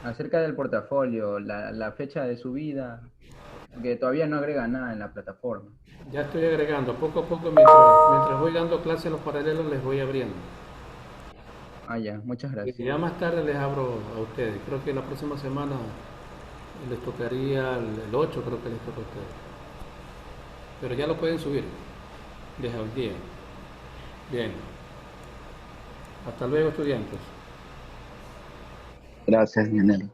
Acerca del portafolio, la fecha de subida, que todavía no agrega nada en la plataforma. ya estoy agregando, poco a poco, mientras voy dando clases en los paralelos, les voy abriendo. Ya, muchas gracias. Y ya más tarde les abro a ustedes. Creo que la próxima semana les tocaría el 8, creo que les toca a ustedes. Pero ya lo pueden subir desde el día. Bien. Hasta luego, estudiantes. Gracias, Lionel.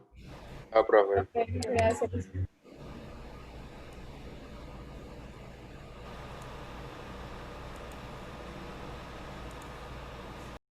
Ah, profe. Gracias.